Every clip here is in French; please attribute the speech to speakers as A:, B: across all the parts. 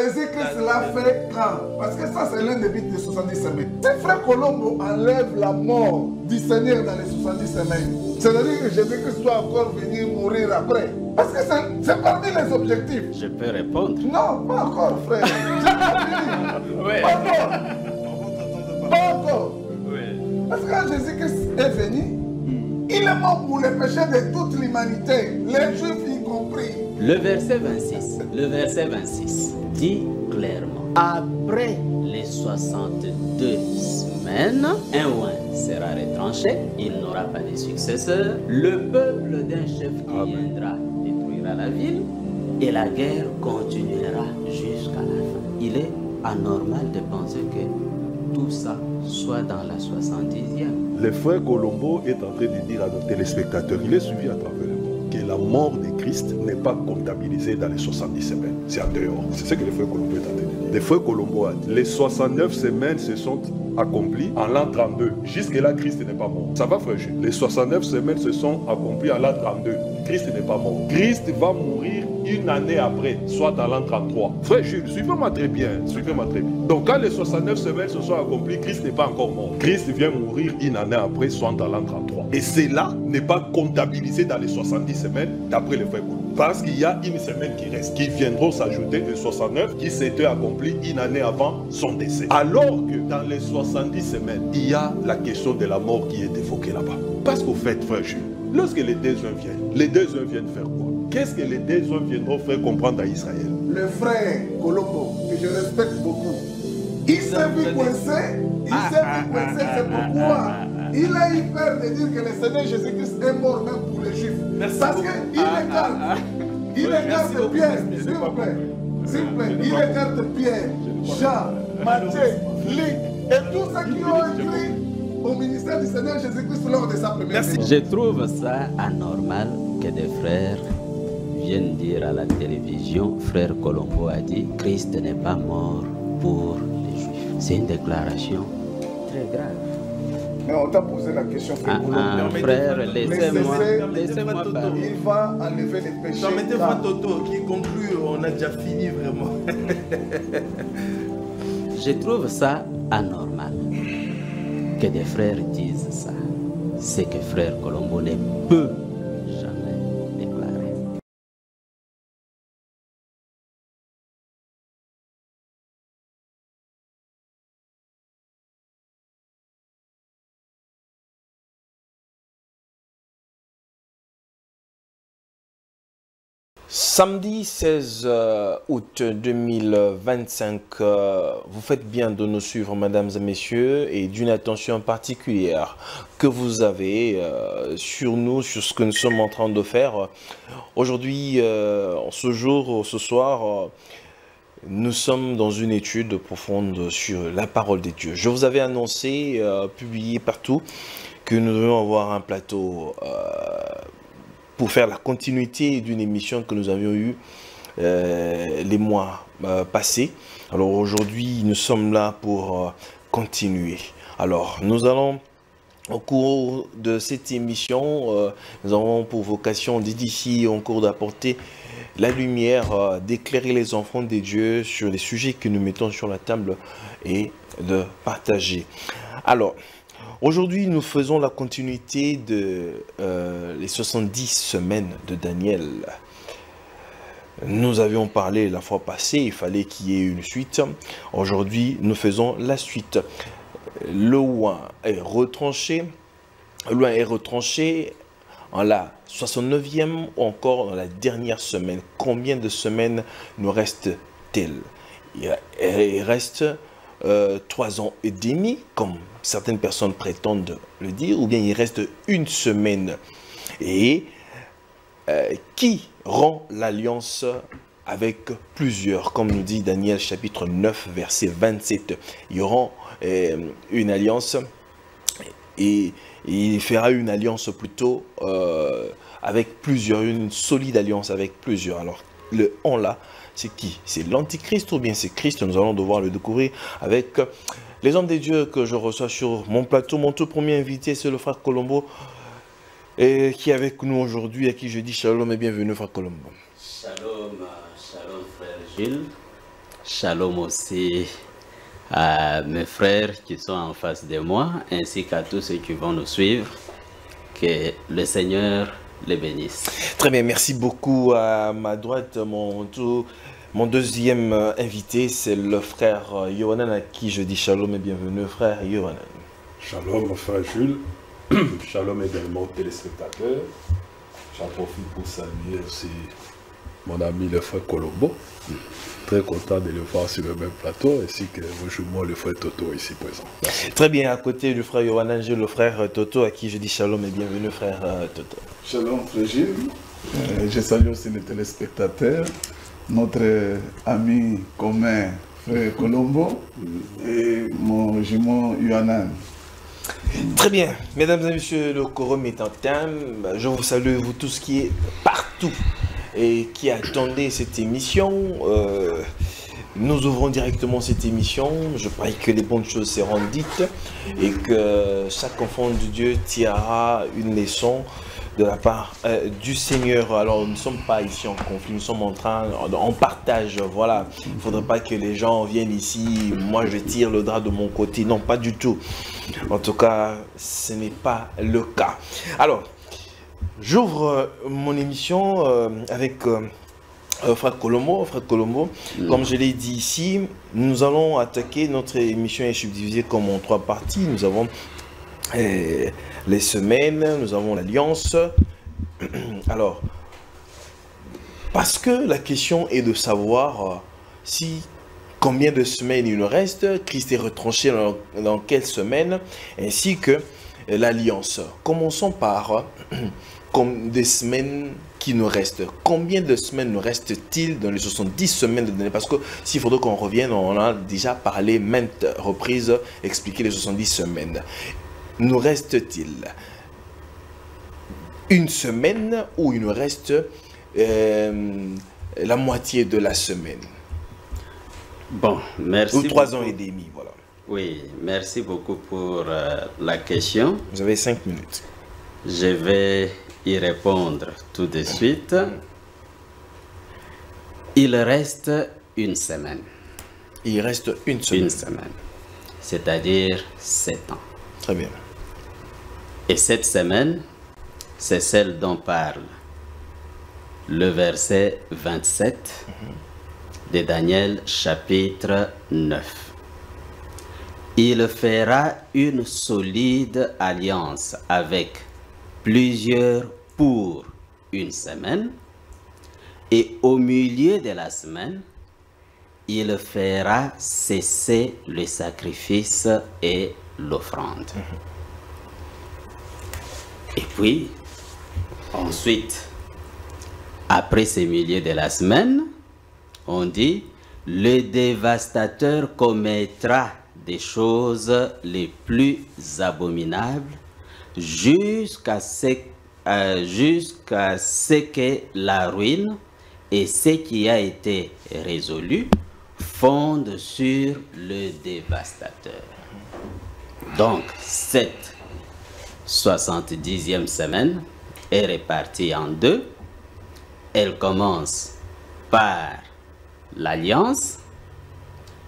A: Jésus-Christ l'a fait quand? Parce que ça, c'est l'un des buts des 70 semaines. Si Frère Colombo enlève la mort du Seigneur dans les 70 semaines, c'est-à-dire que Jésus-Christ doit encore venir mourir après. Parce que c'est parmi les objectifs.
B: Je peux répondre?
A: Non, pas encore, frère.
B: Oui.
A: Pas encore. Pas encore.
B: Oui.
A: Parce que quand Jésus-Christ est venu, il est mort pour les péchés de toute l'humanité, les Juifs y compris.
B: Le verset 26 dit clairement, après les 62 semaines, un oint sera retranché, il n'aura pas de successeur, le peuple d'un chef qui viendra détruira la ville et la guerre continuera jusqu'à la fin. Il est anormal de penser que tout ça soit dans la 70e.
C: Le frère Colombo est en train de dire à nos téléspectateurs, il est suivi à travers le monde, que la mort de Christ n'est pas comptabilisée dans les 70 semaines. C'est en dehors. C'est ce que le frère Colombo est en train de dire. Le frère Colombo a dit, les 69 semaines se sont accomplies en l'an 32. Jusque-là, Christ n'est pas mort. Ça va, frère Jules? Les 69 semaines se sont accomplies en l'an 32. Christ n'est pas mort. Christ va mourir une année après, soit dans l'an 33. Frère Jules, suivez-moi très bien. Suivez-moi très bien. Donc, quand les 69 semaines se sont accomplies, Christ n'est pas encore mort. Christ vient mourir une année après, soit dans l'an 33. Et cela n'est pas comptabilisé dans les 70 semaines, d'après le frère Colombo. Parce qu'il y a une semaine qui reste, qui viendront s'ajouter aux 69 qui s'étaient accomplies une année avant son décès. Alors que dans les 70 semaines, il y a la question de la mort qui est évoquée là-bas. Parce qu'au fait, frère Jules, lorsque les deux hommes viennent faire quoi? Qu'est-ce que les deux hommes viendront faire comprendre à Israël?
A: Le frère Colombo, que je respecte beaucoup, il s'est vu coincé, c'est pourquoi il a eu peur de dire que le Seigneur Jésus-Christ est mort même pour les Juifs. Parce qu'il écarte Pierre, s'il vous plaît, il écarte Pierre, Jean, Matthieu, Luc et tous ceux qui ont écrit au ministère du Seigneur Jésus-Christ lors de sa première venue.
B: Je trouve ça anormal que des frères viennent dire à la télévision, frère Colombo a dit, Christ n'est pas mort pour les Juifs. C'est une déclaration très grave.
A: Mais on t'a posé la question.
B: Frère, laissez-moi parler.
A: Il va enlever les péchés.
D: Permettez-moi, Toto, qui conclut, on a déjà fini vraiment.
B: Je trouve ça anormal que des frères disent ça. C'est que frère Colombo ne peut jamais déclarer.
E: Samedi 16 août 2025, vous faites bien de nous suivre, mesdames et messieurs, et d'une attention particulière que vous avez sur nous, sur ce que nous sommes en train de faire. Aujourd'hui, ce soir, nous sommes dans une étude profonde sur la parole de Dieu. Je vous avais annoncé, publié partout, que nous devions avoir un plateau pour faire la continuité d'une émission que nous avions eue les mois passés. Alors aujourd'hui, nous sommes là pour continuer. Alors, nous allons, au cours de cette émission, nous avons pour vocation d'édifier, en cours d'apporter la lumière, d'éclairer les enfants de Dieu sur les sujets que nous mettons sur la table et de partager. Alors, aujourd'hui, nous faisons la continuité de les 70 semaines de Daniel. Nous avions parlé la fois passée, il fallait qu'il y ait une suite. Aujourd'hui, nous faisons la suite. Le oint est retranché. L'oint est retranché en la 69e ou encore dans la dernière semaine. Combien de semaines nous reste-t-il? Il reste 3 ans et demi, comme certaines personnes prétendent le dire, ou bien il reste une semaine. Et qui rend l'alliance avec plusieurs, comme nous dit Daniel chapitre 9 verset 27. Il rend une alliance et il fera une alliance plutôt avec plusieurs, une solide alliance avec plusieurs. Alors le on là, c'est qui? C'est l'Antichrist ou bien c'est Christ? Nous allons devoir le découvrir avec les hommes des dieux que je reçois sur mon plateau. Mon tout premier invité, c'est le frère Colombo, et qui est avec nous aujourd'hui, à qui je dis shalom et bienvenue, frère Colombo.
B: Shalom, shalom frère Gilles. Shalom aussi à mes frères qui sont en face de moi, ainsi qu'à tous ceux qui vont nous suivre. Que le Seigneur les bénisse.
E: Très bien, merci beaucoup. À ma droite, mon deuxième invité, c'est le frère Yohanan, à qui je dis shalom et bienvenue, frère Yohanan.
C: Shalom, frère Jules. Shalom également aux téléspectateurs. J'en profite pour saluer aussi mon ami le frère Colombo. Très content de le voir sur le même plateau, ainsi que moi le frère Toto ici présent. Merci.
E: Très bien, à côté du frère Yohanan, j'ai le frère Toto, à qui je dis shalom et bienvenue, frère Toto.
A: Shalom, frère Gilles. Je salue aussi les téléspectateurs, notre ami commun, frère Colombo, et mon jumeau Yohanan.
E: Très bien, mesdames et messieurs, le quorum est en terme. Je vous salue, vous tous qui êtes partout et qui attendez cette émission. Nous ouvrons directement cette émission. Je prie que les bonnes choses seront dites et que chaque enfant de Dieu tirera une leçon de la part du Seigneur. Alors, nous ne sommes pas ici en conflit, nous sommes en partage, voilà. Il ne faudrait pas que les gens viennent ici, moi je tire le drap de mon côté. Non, pas du tout. En tout cas, ce n'est pas le cas. Alors, j'ouvre mon émission avec frère Colombo. Frère Colombo, comme je l'ai dit ici, nous allons attaquer, notre émission est subdivisée comme en 3 parties. Nous avons les semaines, nous avons l'alliance. Alors, parce que la question est de savoir si combien de semaines il nous reste, Christ est retranché dans quelle semaine, ainsi que l'alliance. Commençons par comme des semaines qui nous restent. Combien de semaines nous reste-t-il dans les 70 semaines de données? Parce que s'il faudrait qu'on revienne, on a déjà parlé maintes reprises, expliqué les 70 semaines. Nous reste-t-il une semaine ou il nous reste la moitié de la semaine?
B: Bon, merci.
E: Ou 3 ans et demi, voilà.
B: Oui, merci beaucoup pour la question.
E: Vous avez 5 minutes.
B: Je vais y répondre tout de suite. Il reste une semaine.
E: Il reste une semaine.
B: Une semaine. C'est-à-dire 7 ans.
E: Très bien.
B: Et cette semaine, c'est celle dont parle le verset 27 de Daniel chapitre 9. Il fera une solide alliance avec plusieurs pour une semaine, et au milieu de la semaine, il fera cesser le sacrifice et l'offrande. Et puis, ensuite, après ce milieu de la semaine, on dit, le dévastateur commettra des choses les plus abominables jusqu'à ce que la ruine et ce qui a été résolu fondent sur le dévastateur. Donc, cette 70e semaine est répartie en 2. Elle commence par l'alliance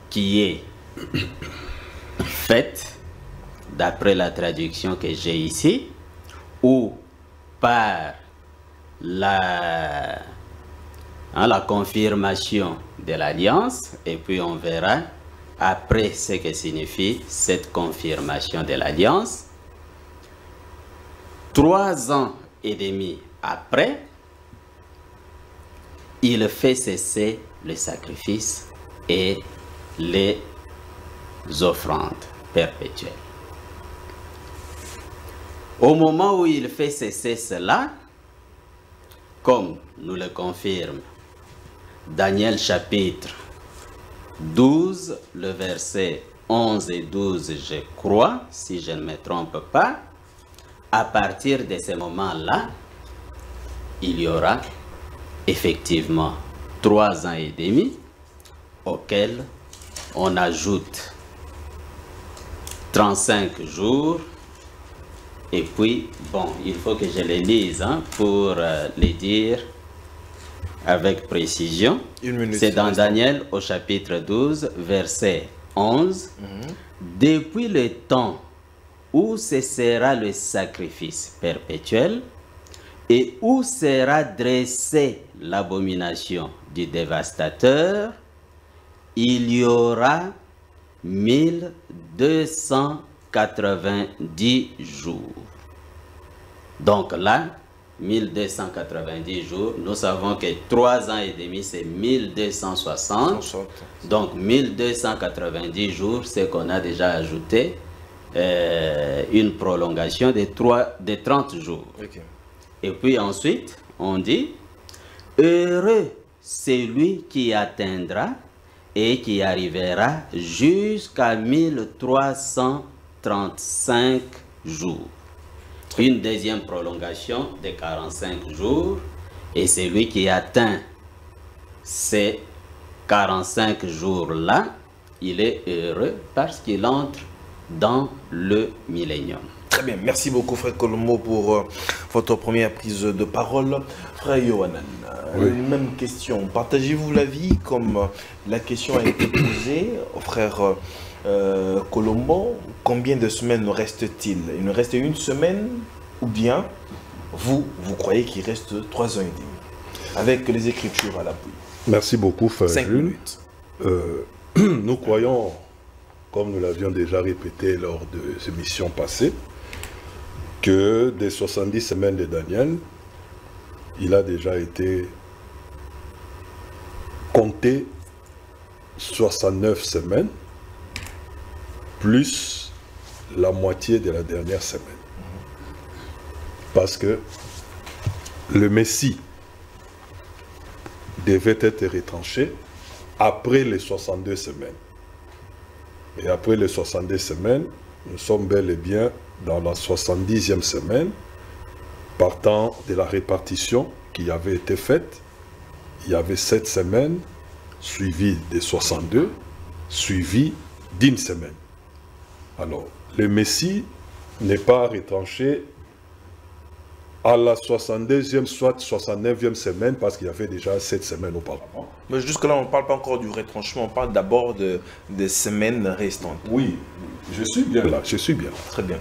B: qui est faite d'après la traduction que j'ai ici, ou par la confirmation de l'alliance, et puis on verra après ce que signifie cette confirmation de l'alliance. 3 ans et demi après, il fait cesser le sacrifice et les offrandes perpétuelles. Au moment où il fait cesser cela, comme nous le confirme Daniel chapitre 12, le verset 11 et 12, je crois, si je ne me trompe pas, à partir de ce moment-là, il y aura effectivement 3 ans et demi auxquels on ajoute 35 jours. Et puis, bon, il faut que je les lise pour les dire avec précision. C'est dans Daniel au chapitre 12, verset 11. Depuis le temps où cessera le sacrifice perpétuel et où sera dressée l'abomination du dévastateur, il y aura 1290 jours. Donc là, 1290 jours, nous savons que 3 ans et demi, c'est 1260. Donc 1290 jours, c'est qu'on a déjà ajouté une prolongation de 30 jours. Okay. Et puis ensuite, on dit, heureux celui qui atteindra et qui arrivera jusqu'à 1335 jours. Une deuxième prolongation de 45 jours. Et celui qui atteint ces 45 jours-là, il est heureux parce qu'il entre dans le millénium.
E: Très bien, merci beaucoup Frère Colombo pour votre première prise de parole. Frère Yohanan, même question. Partagez-vous l'avis comme la question a été posée au frère Colombo? Combien de semaines nous reste-t-il? Il nous reste une semaine ou bien vous croyez qu'il reste 3 ans et demi avec les Écritures à l'appui?
C: Merci beaucoup Frère
E: 5
C: Jules.
E: minutes.
C: Nous croyons, comme nous l'avions déjà répété lors de émissions passées, que des 70 semaines de Daniel, il a déjà été compté 69 semaines, plus la moitié de la dernière semaine. Parce que le Messie devait être retranché après les 62 semaines. Et après les 62 semaines, nous sommes bel et bien dans la 70e semaine, partant de la répartition qui avait été faite. Il y avait 7 semaines, suivies de 62, suivies d'une semaine. Alors, le Messie n'est pas retranché à la 62e, soit 69e semaine, parce qu'il y avait déjà 7 semaines auparavant.
E: Mais jusque-là, on ne parle pas encore du retranchement, on parle d'abord des semaines restantes.
C: Oui, je suis bien là, je suis bien là.
E: Très bien.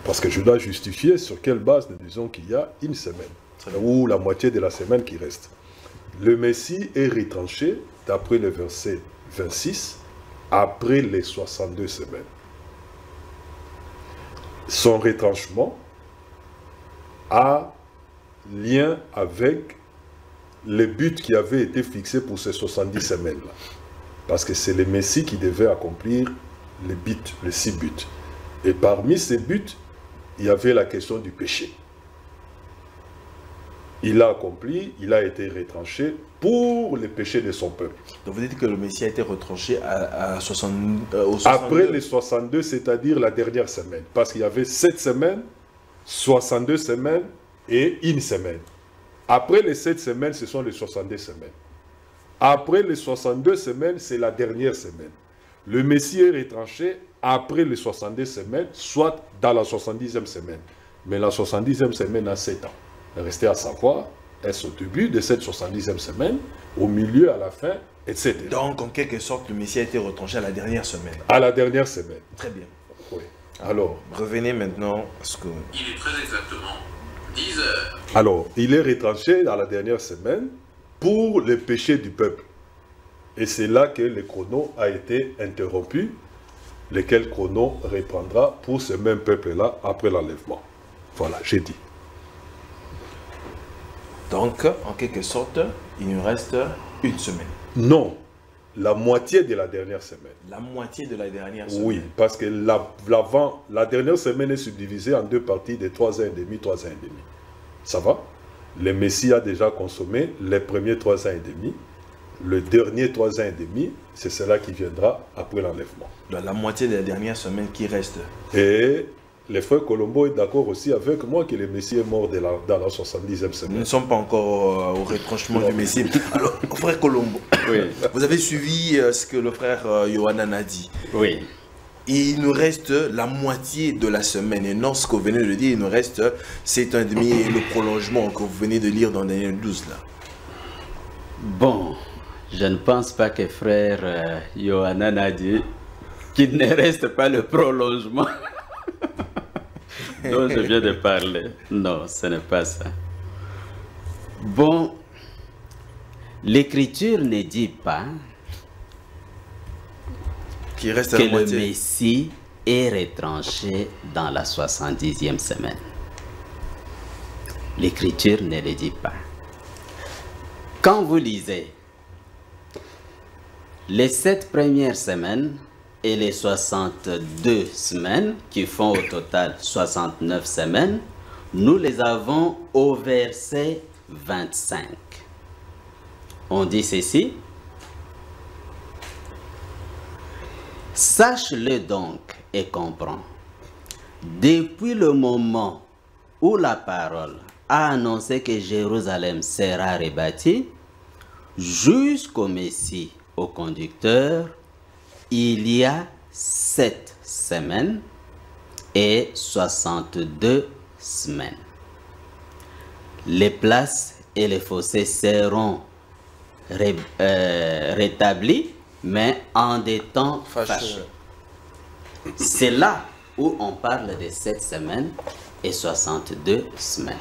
C: Parce que je dois justifier sur quelle base nous disons qu'il y a une semaine, ou la moitié de la semaine qui reste. Le Messie est retranché, d'après le verset 26, après les 62 semaines. Son retranchement a lien avec les buts qui avaient été fixés pour ces 70 semaines-là. Parce que c'est le Messie qui devait accomplir les buts, les 6 buts. Et parmi ces buts, il y avait la question du péché. Il l'a accompli, il a été retranché pour les péchés de son peuple.
E: Donc vous dites que le Messie a été retranché au 62.
C: Après les 62, c'est-à-dire la dernière semaine. Parce qu'il y avait 7 semaines, 62 semaines et une semaine. Après les 7 semaines, ce sont les 62 semaines. Après les 62 semaines, c'est la dernière semaine. Le Messie est retranché après les 62 semaines, soit dans la 70e semaine. Mais la 70e semaine a 7 ans. Restez à savoir, est-ce au début de cette 70e semaine, au milieu, à la fin, etc.
E: Donc, en quelque sorte, le Messie a été retranché à la dernière semaine.
C: À la dernière semaine.
E: Très bien.
C: Oui. Alors,
E: revenez maintenant à ce que...
F: Il est très exactement 10 heures.
C: Alors, il est retranché dans la dernière semaine pour les péchés du peuple. Et c'est là que le chrono a été interrompu, lequel chrono reprendra pour ce même peuple-là après l'enlèvement. Voilà, j'ai dit.
E: Donc, en quelque sorte, il nous reste une semaine.
C: Non, la moitié de la dernière semaine.
E: La moitié de la dernière semaine.
C: Oui, parce que la dernière semaine est subdivisée en 2 parties de 3 ans et demi, 3 ans et demi. Ça va? Le Messie a déjà consommé les premiers 3 ans et demi. Le dernier 3 ans et demi, c'est cela qui viendra après l'enlèvement.
E: La moitié de la dernière semaine qui reste.
C: Et le frère Colombo est d'accord aussi avec moi que le Messie est mort dans la 70e semaine.
E: Nous ne sommes pas encore au retranchement du Messie. Alors, frère Colombo,
B: oui.
E: Vous avez suivi ce que le frère Yohanan a dit.
B: Oui.
E: Et il nous reste la moitié de la semaine. Et non, ce que vous venez de dire, il nous reste 7 ans et demi et le prolongement que vous venez de lire dans Daniel 12. Là.
B: Bon, je ne pense pas que frère Yohanan a dit qu'il ne reste pas le prolongement dont je viens de parler. Non, ce n'est pas ça. Bon, l'Écriture ne dit pas
E: Qui reste à
B: que
E: la
B: le
E: moitié.
B: Messie est retranché dans la 70e semaine. L'Écriture ne le dit pas. Quand vous lisez les 7 premières semaines et les 62 semaines, qui font au total 69 semaines, nous les avons au verset 25. On dit ceci: sache-le donc et comprends. Depuis le moment où la parole a annoncé que Jérusalem sera rebâtie, jusqu'au Messie au conducteur, il y a 7 semaines et 62 semaines. Les places et les fossés seront rétablis, mais en des temps fâcheux. C'est là où on parle de 7 semaines et 62 semaines.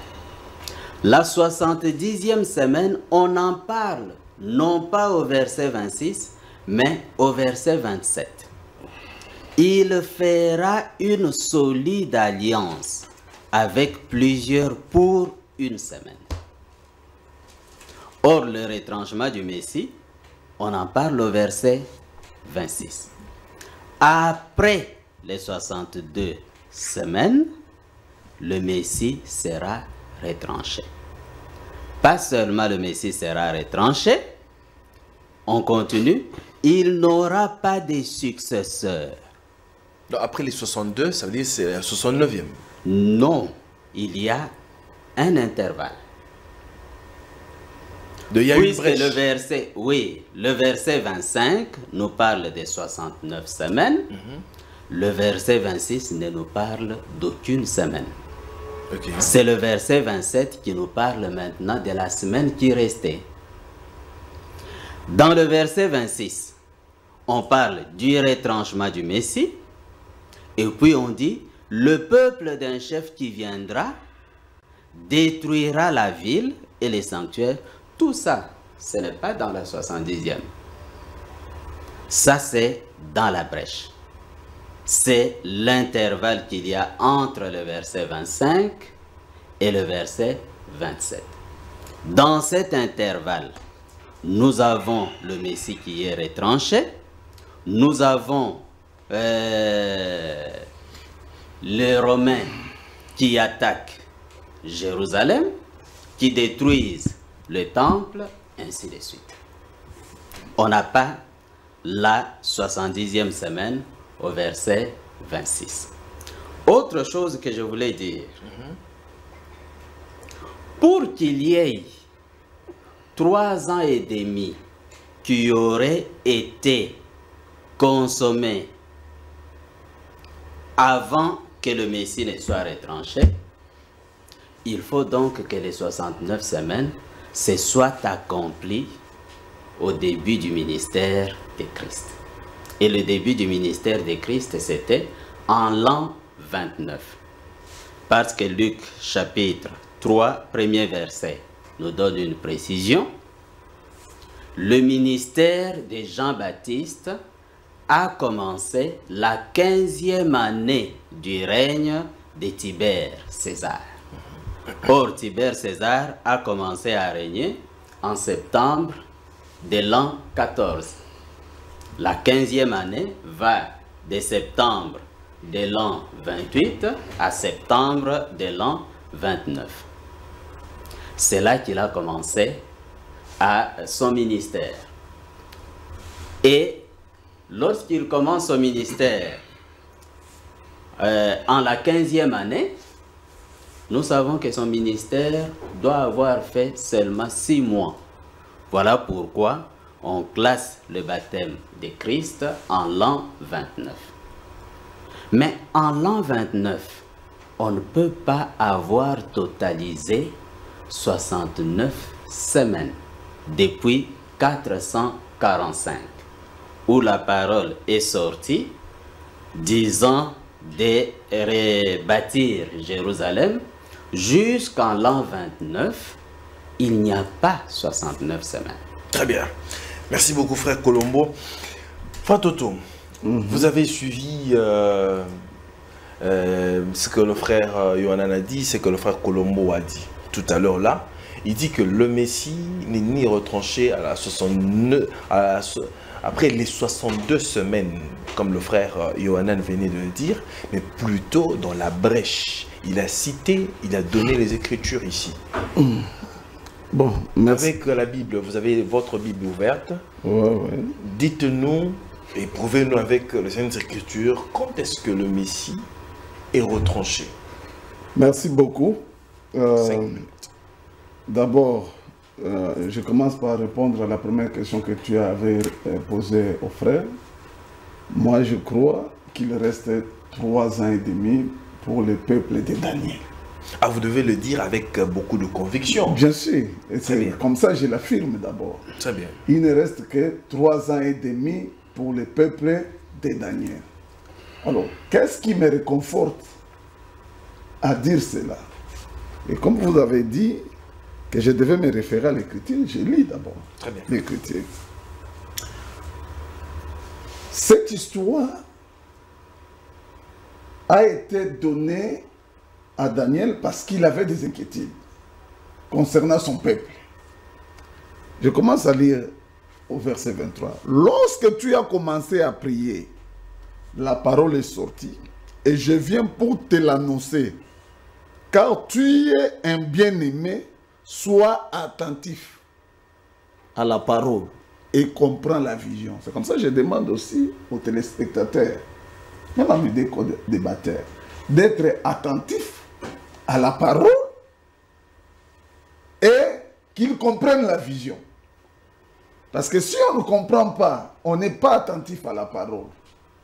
B: La 70e semaine, on en parle, non pas au verset 26, mais au verset 27. Il fera une solide alliance avec plusieurs pour une semaine. Or, le retranchement du Messie, on en parle au verset 26. Après les 62 semaines, le Messie sera retranché. Pas seulement le Messie sera retranché, on continue, il n'aura pas de successeur.
E: Donc, après les 62, ça veut dire que c'est la 69e.
B: Non, il y a un intervalle.
E: Il y a une
B: Puisque
E: brèche.
B: le verset 25 nous parle des 69 semaines, le verset 26 ne nous parle d'aucune semaine.
E: Ok.
B: C'est le verset 27 qui nous parle maintenant de la semaine qui restait. Dans le verset 26, on parle du retranchement du Messie, et puis on dit, le peuple d'un chef qui viendra détruira la ville et les sanctuaires. Tout ça, ce n'est pas dans la 70e. Ça, c'est dans la brèche. C'est l'intervalle qu'il y a entre le verset 25 et le verset 27. Dans cet intervalle, nous avons le Messie qui est retranché, nous avons les Romains qui attaquent Jérusalem, qui détruisent le temple, ainsi de suite. On n'a pas la 70e semaine au verset 26. Autre chose que je voulais dire, pour qu'il y ait 3 ans et demi qui auraient été consommés avant que le Messie ne soit retranché, il faut donc que les 69 semaines se soient accomplies au début du ministère de Christ. Et le début du ministère de Christ, c'était en l'an 29. Parce que Luc chapitre 3, premier verset, nous donne une précision. Le ministère de Jean-Baptiste a commencé la 15e année du règne de Tibère César. Or, Tibère César a commencé à régner en septembre de l'an 14. La 15e année va de septembre de l'an 28 à septembre de l'an 29. C'est là qu'il a commencé à son ministère. Et lorsqu'il commence son ministère en la 15e année, nous savons que son ministère doit avoir fait seulement 6 mois. Voilà pourquoi on classe le baptême de Christ en l'an 29. Mais en l'an 29, on ne peut pas avoir totalisé 69 semaines. depuis 445, où la parole est sortie, disant de rebâtir Jérusalem jusqu'en l'an 29, il n'y a pas 69 semaines.
E: Très bien. Merci beaucoup, frère Colombo. Frère Toto, vous avez suivi ce que le frère Yohanan a dit, ce que le frère Colombo a dit tout à l'heure là. Il dit que le Messie n'est ni retranché à la 69, après les 62 semaines, comme le frère Yohanan venait de le dire, mais plutôt dans la brèche. Il a cité, il a donné les Écritures ici.
A: Bon, merci.
E: Avec la Bible, vous avez votre Bible ouverte.
A: Ouais.
E: Dites-nous et prouvez-nous avec les Saintes Écritures quand est-ce que le Messie est retranché.
A: Merci beaucoup.
E: 5 minutes.
A: D'abord, je commence par répondre à la première question que tu avais posée au frère. Moi, je crois qu'il reste 3 ans et demi pour le peuple de Daniel.
E: Ah, vous devez le dire avec beaucoup de conviction.
A: Bien sûr. Et
E: Très
A: c'est
E: bien.
A: comme ça je l'affirme d'abord.
E: Très bien.
A: Il ne reste que 3 ans et demi pour le peuple de Daniel. Alors, qu'est-ce qui me réconforte à dire cela? Et comme vous avez dit que je devais me référer à l'écriture, je lis d'abord
E: Très bien.
A: l'écriture. Cette histoire a été donnée à Daniel parce qu'il avait des inquiétudes concernant son peuple. Je commence à lire au verset 23. Lorsque tu as commencé à prier, la parole est sortie et je viens pour te l'annoncer. Car tu es un bien-aimé, sois attentif à la parole et comprends la vision. C'est comme ça que je demande aussi aux téléspectateurs, même à mes débatteurs, d'être attentifs à la parole et qu'ils comprennent la vision. Parce que si on ne comprend pas, on n'est pas attentif à la parole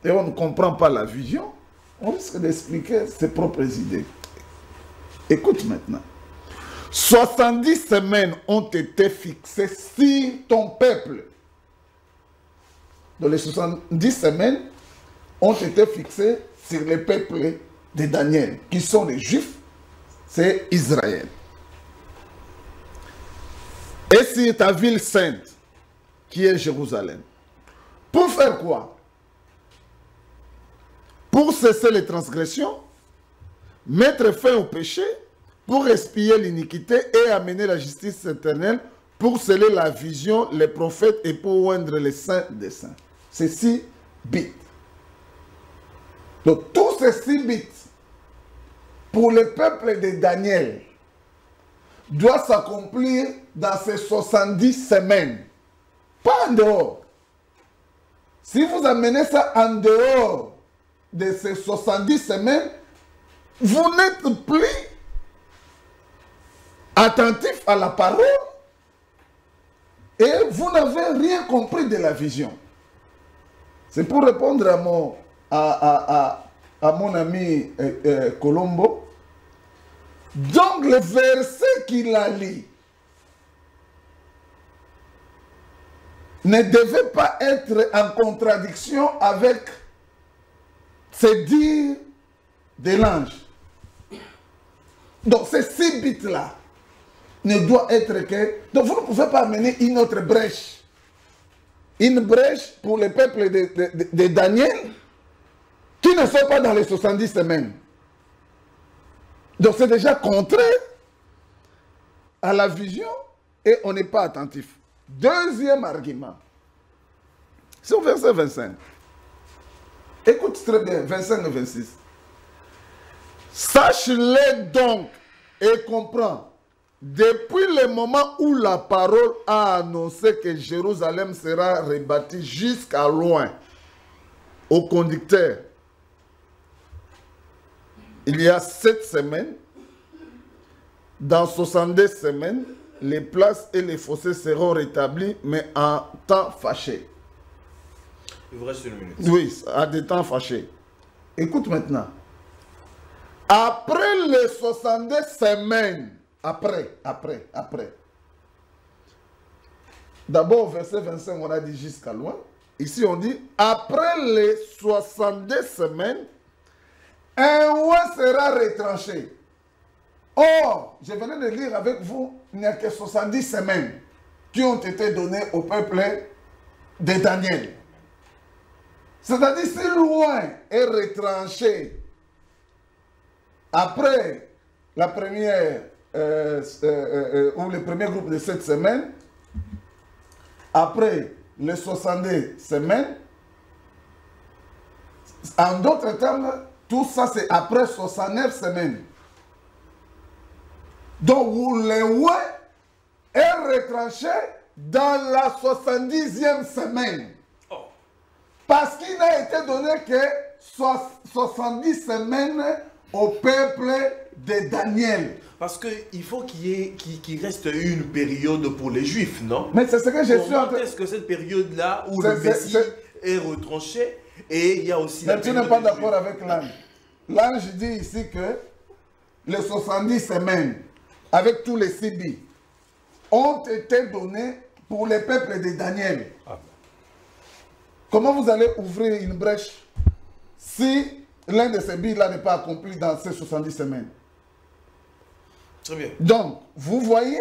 A: et on ne comprend pas la vision, on risque d'expliquer ses propres idées. Écoute maintenant. 70 semaines ont été fixées sur ton peuple. Donc les 70 semaines ont été fixées sur le peuple de Daniel, qui sont les Juifs, c'est Israël. Et sur ta ville sainte, qui est Jérusalem. Pour faire quoi? Pour cesser les transgressions, mettre fin au péché, pour expier l'iniquité et amener la justice éternelle, pour sceller la vision, les prophètes et pour oindre les saints des saints. C'est 6 bits. Donc tous ces 6 bits, pour le peuple de Daniel, doivent s'accomplir dans ces 70 semaines. Pas en dehors. Si vous amenez ça en dehors de ces 70 semaines, vous n'êtes plus attentif à la parole et vous n'avez rien compris de la vision. C'est pour répondre à mon ami Colombo. Donc le verset qu'il a lu ne devait pas être en contradiction avec ces dires de l'ange. Donc ces 6 bits-là ne doivent être que... Donc vous ne pouvez pas amener une autre brèche. Une brèche pour le peuple de Daniel qui ne sont pas dans les 70 semaines. Donc c'est déjà contraire à la vision et on n'est pas attentif. Deuxième argument. C'est au verset 25. Écoute très bien, 25 et 26. Sache-les donc et comprends. Depuis le moment où la parole a annoncé que Jérusalem sera rebâtie jusqu'à loin, au conducteur, il y a 7 semaines, dans 62 semaines, les places et les fossés seront rétablis, mais en temps fâché.
E: Il vous reste 1 minute.
A: Oui, à des temps fâchés. Écoute maintenant. Après les 62 semaines, après, D'abord, verset 25, on a dit jusqu'à loin. Ici, on dit, après les 62 semaines, un oint sera retranché. Or, je venais de lire avec vous, il n'y a que 70 semaines qui ont été données au peuple de Daniel. C'est-à-dire, si l'oint est retranché après la première, ou le premier groupe de 7 semaines, après les 62 semaines, en d'autres termes, tout ça c'est après 69 semaines. Donc, où le oint est retranché dans la 70e semaine.
E: Oh.
A: Parce qu'il n'a été donné que 70 semaines au peuple de Daniel.
E: Parce qu'il faut qu'il reste une période pour les Juifs, non?
A: Mais c'est ce que je suis en train...
E: Est-ce que cette période-là où le Messie est retranché et il y a aussi...
A: Mais tu n'es pas d'accord avec l'ange. L'ange dit ici que les 70 semaines, avec tous les sibis, ont été donnés pour le peuple de Daniel.
C: Amen.
A: Comment vous allez ouvrir une brèche si l'un de ces billes-là n'est pas accompli dans ces 70 semaines?
E: Très bien.
A: Donc, vous voyez,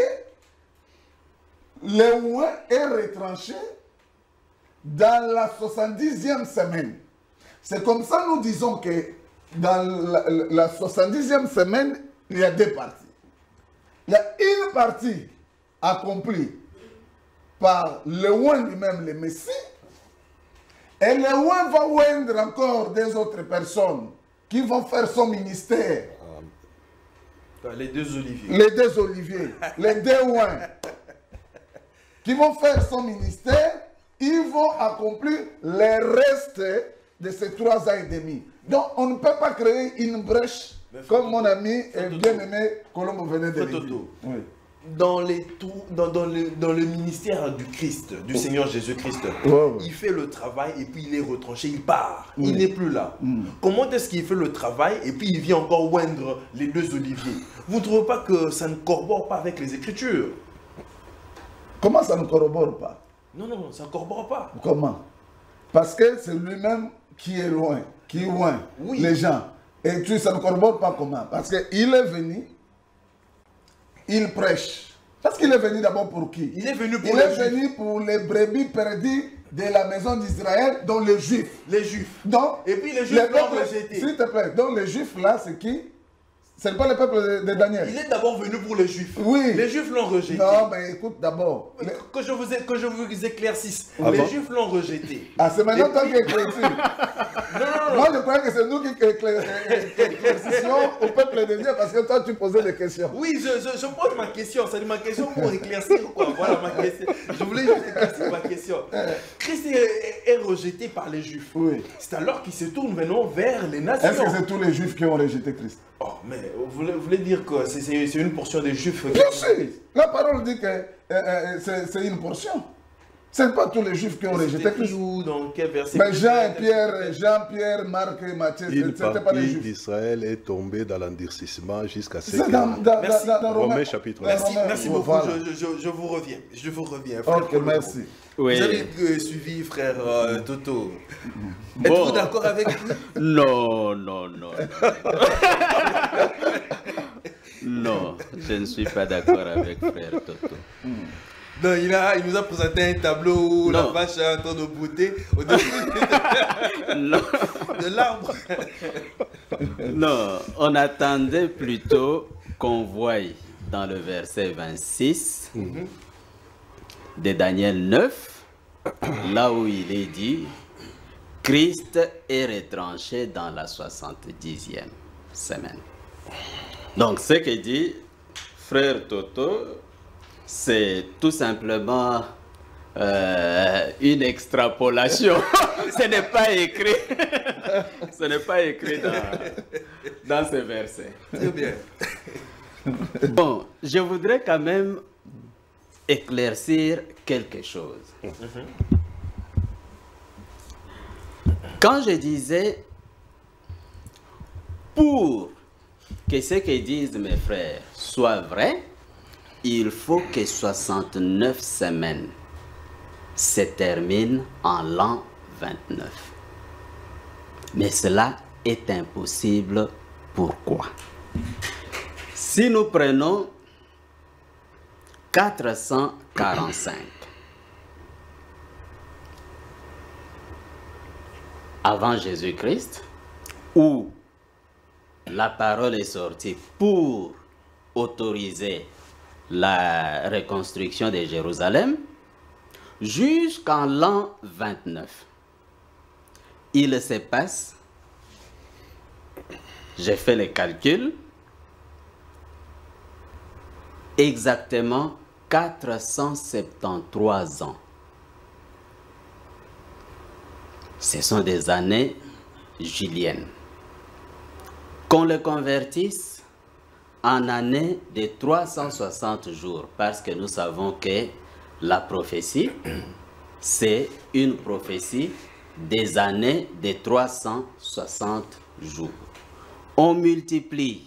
A: le oint est retranché dans la 70e semaine. C'est comme ça nous disons que dans la 70e semaine, il y a deux parties. Il y a une partie accomplie par le oint lui-même, le Messie, et le oint va oindre encore des autres personnes qui vont faire son ministère.
E: Les deux oliviers.
A: Les deux oliviers, les deux oints, qui vont faire son ministère, ils vont accomplir les restes de ces 3 ans et demi. Donc, on ne peut pas créer une brèche comme mon ami et bien-aimé Colombo venait de le dire. Oui.
E: Dans le ministère du Christ, du Seigneur Jésus-Christ, il fait le travail et puis il est retranché, il part, il n'est plus là. Comment est-ce qu'il fait le travail et puis il vient encore oindre les deux oliviers? Vous ne trouvez pas que ça ne corrobore pas avec les Écritures?
A: Comment ça ne corrobore pas?
E: Non, non, ça ne corrobore pas.
A: Comment? Parce que c'est lui-même qui est loin, qui oint les gens. Et tu, ça ne corrobore pas comment? Parce qu'il est venu, il prêche. Parce qu'il est venu d'abord pour qui?
E: Il est venu pour
A: il
E: les
A: est
E: Juifs.
A: venu pour les brebis perdues de la maison d'Israël, dont les Juifs.
E: Les Juifs.
A: Donc,
E: Et puis les Juifs l'ont rejeté.
A: S'il te plaît, donc les Juifs là, c'est qui? Ce n'est pas le peuple de Daniel.
E: Il est d'abord venu pour les Juifs.
A: Oui.
E: Les Juifs l'ont rejeté.
A: Non, mais écoute d'abord.
E: Que je vous éclaircisse.
C: Ah
E: Les
C: bon?
E: Juifs l'ont rejeté.
A: Ah, c'est maintenant
E: Et
A: toi
E: puis-
A: qui éclaircis.
E: Non.
A: Moi, je croyais que c'est nous qui éclaircissions au peuple de Dieu parce que toi, tu posais des questions.
E: Oui, je pose ma question. C'est ma question pour éclaircir quoi. Voilà ma question. Je voulais juste éclaircir ma question. Christ est rejeté par les Juifs.
A: Oui.
E: C'est alors qu'il se tourne maintenant vers les
A: Est-ce que
E: nations.
A: c'est tous les Juifs qui ont rejeté Christ?
E: Oh, mais vous voulez dire que c'est une portion des Juifs
A: Bien sûr. La parole dit que c'est une portion. Ce n'est pas tous les Juifs qui ont rejeté
E: C'était
A: Christ.
E: où, dans quel verset?
A: Mais Jean-Pierre, Marc et Matthieu,
C: Une
A: ce n'étaient pas les
C: partie
A: Juifs.
C: d'Israël est tombée dans l'endurcissement jusqu'à ce
A: C'est dans
E: Merci.
A: Romains.
C: Romains chapitre
A: Dans
C: 1.
E: Merci,
A: Romains,
E: merci beaucoup.
A: voilà.
E: Je vous reviens. Je vous reviens. frère
A: Ok,
E: Colombo.
A: merci.
B: Oui.
E: Vous avez suivi, frère Toto.
B: Bon.
E: Êtes-vous d'accord avec lui?
B: Non. Non, je ne suis pas d'accord avec frère Toto.
E: Non, il nous a présenté un tableau où la
B: Non.
E: vache est en train de brouter au-dessus
B: Non.
E: de l'arbre.
B: Non, on attendait plutôt qu'on voie dans le verset 26 de Daniel 9, là où il est dit, Christ est retranché dans la 70e semaine. Donc ce que dit frère Toto, c'est tout simplement une extrapolation. Ce n'est pas écrit. Ce n'est pas écrit dans ce verset.
E: Très bien.
B: Bon, je voudrais quand même éclaircir quelque chose. Quand je disais pour que ce que disent mes frères soit vrai, il faut que 69 semaines se termine en l'an 29. Mais cela est impossible. Pourquoi? Si nous prenons 445, avant Jésus-Christ, où la parole est sortie pour autoriser la reconstruction de Jérusalem, jusqu'en l'an 29. Il se passe, j'ai fait les calculs, exactement 473 ans. Ce sont des années juliennes. Qu'on le convertisse en années de 360 jours, parce que nous savons que la prophétie, c'est une prophétie des années de 360 jours. On multiplie,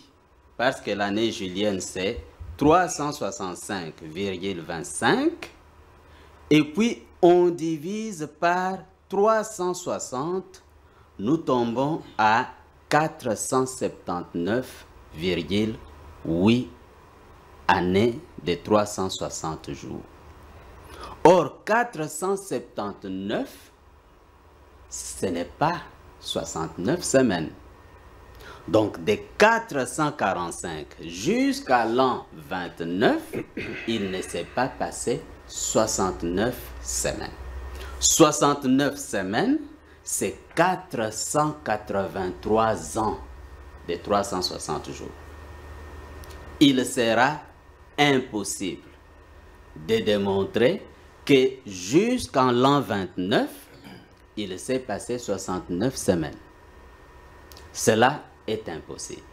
B: parce que l'année julienne c'est 365,25, et puis on divise par 360, nous tombons à 479,8 années de 360 jours. Or, 479, ce n'est pas 69 semaines. Donc, de 445 jusqu'à l'an 29, il ne s'est pas passé 69 semaines. 69 semaines, c'est 483 ans de 360 jours. Il sera impossible de démontrer que jusqu'en l'an 29, il s'est passé 69 semaines. Cela est impossible.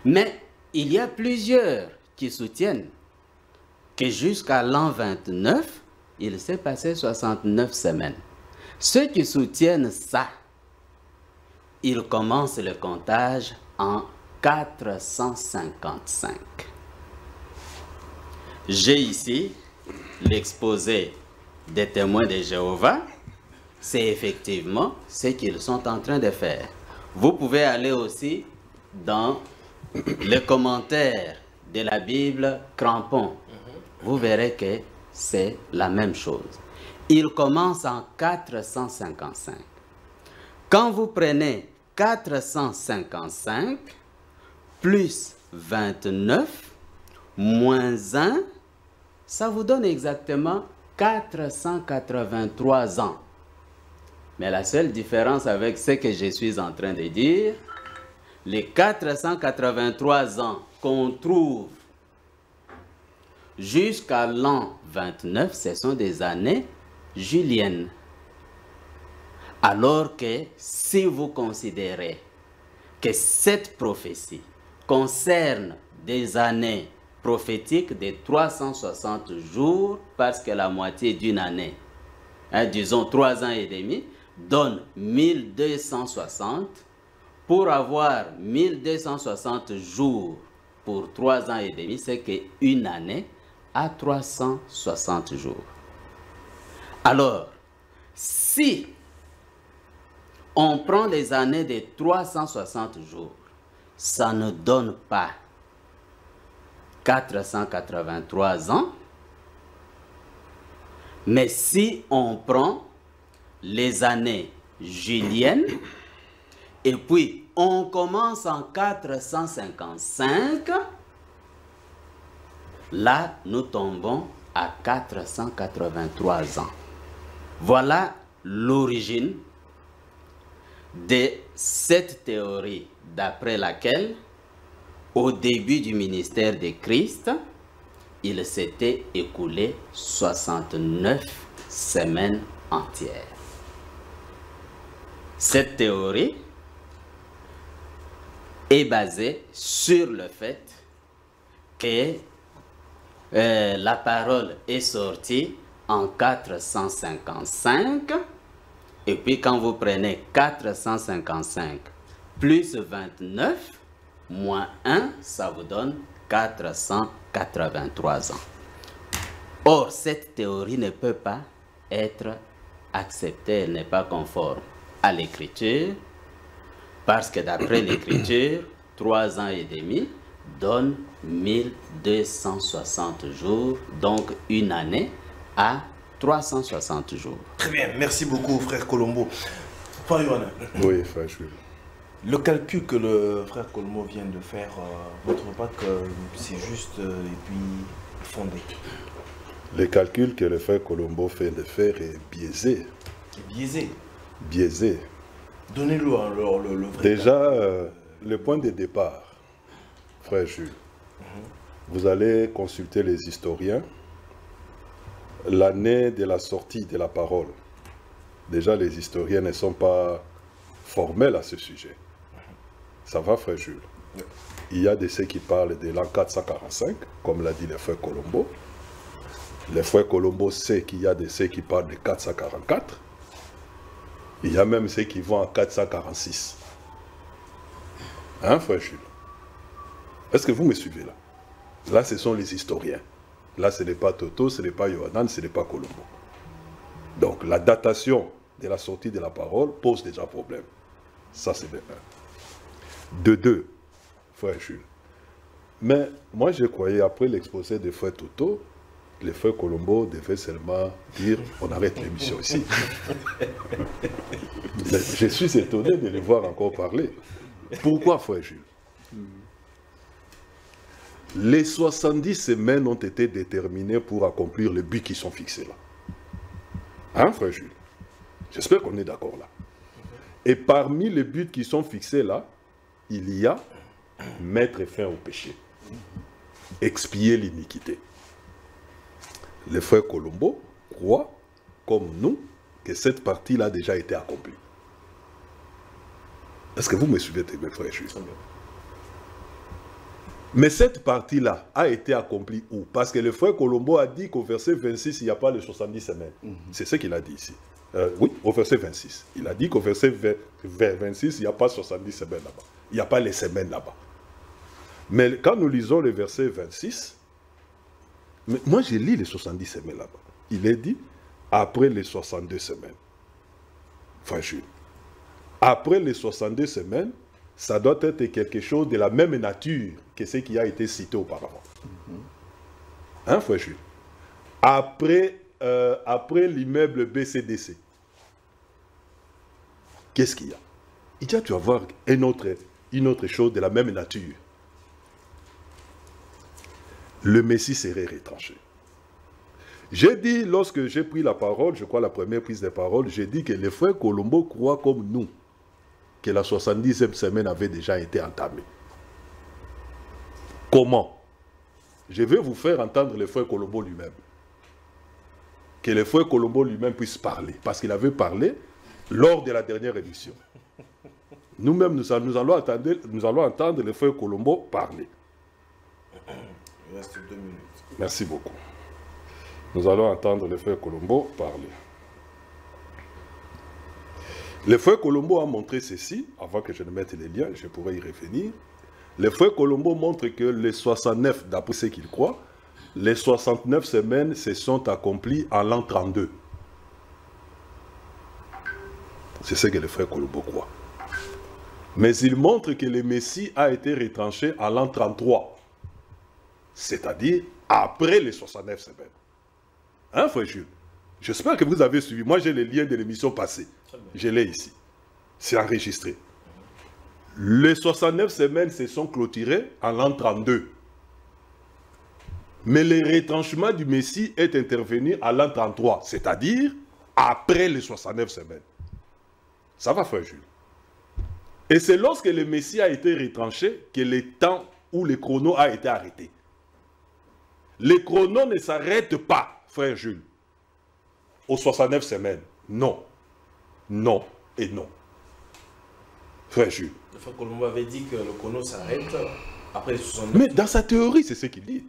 B: Mais il y a plusieurs qui soutiennent que jusqu'à l'an 29, il s'est passé 69 semaines. Ceux qui soutiennent ça, ils commencent le comptage en 455. J'ai ici l'exposé des témoins de Jéhovah. C'est effectivement ce qu'ils sont en train de faire. Vous pouvez aller aussi dans les commentaires de la Bible Crampon. Vous verrez que c'est la même chose. Il commence en 455. Quand vous prenez 455 plus 29 moins 1, ça vous donne exactement 483 ans. Mais la seule différence avec ce que je suis en train de dire, les 483 ans qu'on trouve jusqu'à l'an 29, ce sont des années juliennes. Alors que si vous considérez que cette prophétie concerne des années prophétiques de 360 jours, parce que la moitié d'une année, disons 3 ans et demi, donne 1260. Pour avoir 1260 jours pour 3 ans et demi, c'est qu'une année a 360 jours. Alors, si on prend les années de 360 jours, ça ne donne pas 483 ans. Mais si on prend les années juliennes, et puis on commence en 455, là nous tombons à 483 ans. Voilà l'origine de cette théorie d'après laquelle, au début du ministère de Christ, il s'était écoulé 69 semaines entières. Cette théorie est basée sur le fait que la parole est sortie en 455, et puis quand vous prenez 455 plus 29 moins 1, ça vous donne 483 ans. Or, cette théorie ne peut pas être acceptée, elle n'est pas conforme à l'écriture, parce que d'après l'écriture, 3 ans et demi donne 1260 jours, donc une année à 360 jours.
E: Très bien, merci beaucoup, frère Colombo. Frère Yohanna.
C: Oui, frère Jules.
E: Le calcul que le frère Colombo vient de faire, vous ne trouvez pas que c'est juste et puis fondé?
C: Le calcul que le frère Colombo fait de faire est biaisé.
E: Biaisé.
C: Biaisé.
E: Donnez-nous alors le vrai.
C: Déjà, le point de départ, frère Jules, vous allez consulter les historiens. L'année de la sortie de la parole, déjà les historiens ne sont pas formels à ce sujet. Ça va, frère Jules? Il y a de ceux qui parlent de l'an 445, comme l'a dit le frère Colombo. Le frère Colombo sait qu'il y a de ceux qui parlent de 444. Il y a même ceux qui vont en 446. Hein, frère Jules? Est-ce que vous me suivez là? Là, ce sont les historiens. Là, ce n'est pas Toto, ce n'est pas Yohanan, ce n'est pas Colombo. Donc, la datation de la sortie de la parole pose déjà problème. Ça, c'est de 1. De 2, frère Jules. Mais moi, je croyais, après l'exposé de frère Toto, le frère Colombo devait seulement dire on arrête l'émission ici. Je suis étonné de les voir encore parler. Pourquoi, frère Jules? Les 70 semaines ont été déterminées pour accomplir les buts qui sont fixés là. Hein, frère Jules? J'espère qu'on est d'accord là. Et parmi les buts qui sont fixés là, il y a mettre fin au péché, expier l'iniquité. Le frère Colombo croit, comme nous, que cette partie-là a déjà été accomplie. Est-ce que vous me suivez, mes frères Jules? Mais cette partie-là a été accomplie où? Parce que le frère Colombo a dit qu'au verset 26, il n'y a pas les 70 semaines. C'est ce qu'il a dit ici. Oui, au verset 26. Il a dit qu'au verset 26, il n'y a pas 70 semaines là-bas. Il n'y a pas les semaines là-bas. Mais quand nous lisons le verset 26, moi je lis les 70 semaines là-bas. Il est dit, après les 62 semaines. Frère Jules. Après les 62 semaines, ça doit être quelque chose de la même nature que ce qui a été cité auparavant. Hein, frère Jules? Après l'immeuble BCDC, qu'est-ce qu'il y a? Il y a, tu vas voir une autre chose de la même nature. Le Messie serait retranché. J'ai dit, lorsque j'ai pris la parole, je crois la première prise de parole, j'ai dit que les frères Colombo croient comme nous que la 70e semaine avait déjà été entamée. Comment? Je vais vous faire entendre le frère Colombo lui-même. Que le frère Colombo lui-même puisse parler. Parce qu'il avait parlé lors de la dernière émission. Nous-mêmes, nous allons entendre le frère Colombo parler.
E: Il reste 2 minutes.
C: Merci beaucoup. Nous allons entendre le frère Colombo parler. Le frère Colombo a montré ceci, avant que je ne mette les liens, je pourrais y revenir. Le frère Colombo montre que les 69, d'après ce qu'il croit, les 69 semaines se sont accomplies en l'an 32. C'est ce que le frère Colombo croit. Mais il montre que le Messie a été retranché en l'an 33. C'est-à-dire après les 69 semaines. Hein, frère Jules? J'espère que vous avez suivi. Moi, j'ai les liens de l'émission passée. Je l'ai ici. C'est enregistré. Les 69 semaines se sont clôturées en l'an 32. Mais le retranchement du Messie est intervenu à l'an 33, c'est-à-dire après les 69 semaines. Ça va, frère Jules? Et c'est lorsque le Messie a été retranché que le temps où le chrono a été arrêté. Le chrono ne s'arrête pas, frère Jules, aux 69 semaines. Non. Non et non. Frère Jules.
E: Le frère Colombo avait dit que le chrono s'arrête après les 69.
C: Mais dans sa théorie, c'est ce qu'il dit.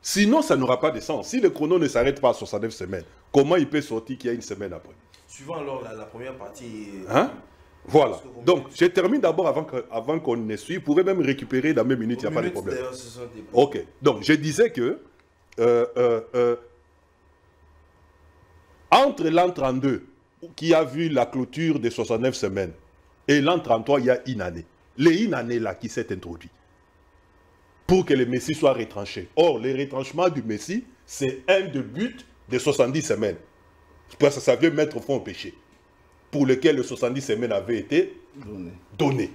C: Sinon, ça n'aura pas de sens. Si le chrono ne s'arrête pas à 69 semaines, comment il peut sortir qu'il y a une semaine après?
E: Suivant alors la première partie.
C: Hein? Voilà. Donc, je termine d'abord avant qu'on ne suive. Vous pourrez même récupérer dans mes minutes, il n'y a pas de problème. Ok. Donc, je disais que Entre l'an 32, qui a vu la clôture des 69 semaines, et l'an 33, il y a une année. Les une année là qui s'est introduit pour que le Messie soit retranché. Or, le retranchement du Messie, c'est un des buts des 70 semaines. Parce que ça veut mettre fin au péché, pour lequel les 70 semaines avaient été données.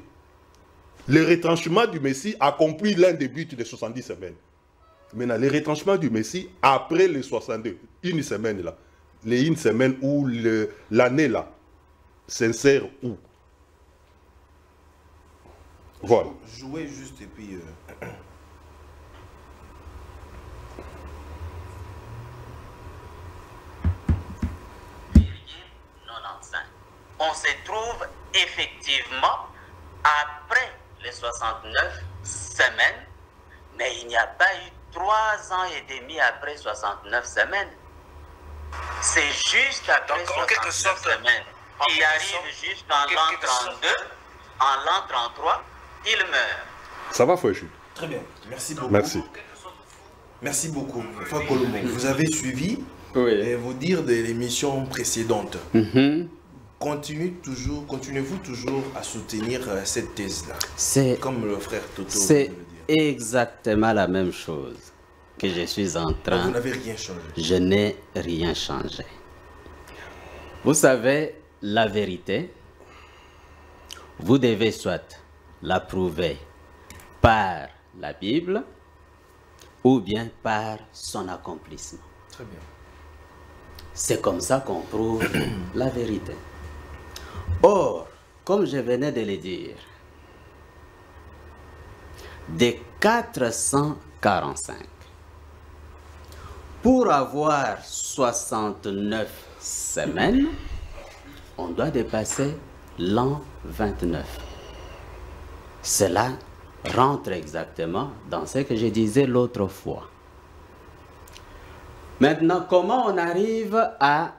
C: Le retranchement du Messie accomplit l'un des buts des 70 semaines. Maintenant, le retranchement du Messie, après les 62, une semaine là, les une semaine où l'année là, s'insère où? Voilà.
D: Jouez juste et puis...
B: 95. On se trouve effectivement après les 69 semaines, mais il n'y a pas eu 3 ans et demi après 69 semaines. C'est juste après 69 semaines qui arrive jusqu'en l'an 32, en l'an 33, il meurt.
C: Ça va, Frère Jules?
D: Très bien, merci beaucoup.
C: Merci.
D: Merci beaucoup. Frère Colombo, vous avez suivi vos dires de l'émission précédente. Continuez-vous toujours à soutenir cette thèse-là?
B: C'est
D: comme le frère Toto.
B: C'est exactement la même chose que je suis en train.
D: Vous n'avez rien changé.
B: Je n'ai rien changé. Vous savez, la vérité, vous devez soit la prouver par la Bible ou bien par son accomplissement.
D: Très bien.
B: C'est comme ça qu'on prouve la vérité. Or, comme je venais de le dire, des 445, pour avoir 69 semaines, on doit dépasser l'an 29. Cela rentre exactement dans ce que je disais l'autre fois. Maintenant, comment on arrive à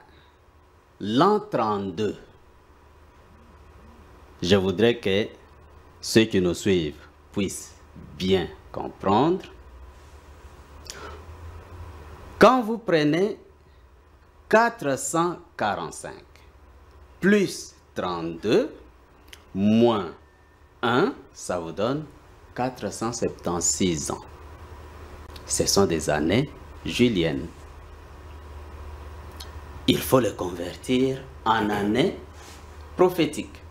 B: l'an 32? Je voudrais que ceux qui nous suivent puissent bien comprendre. Quand vous prenez 445 plus 32 moins 1, ça vous donne 476 ans. Ce sont des années juliennes. Il faut les convertir en années prophétiques.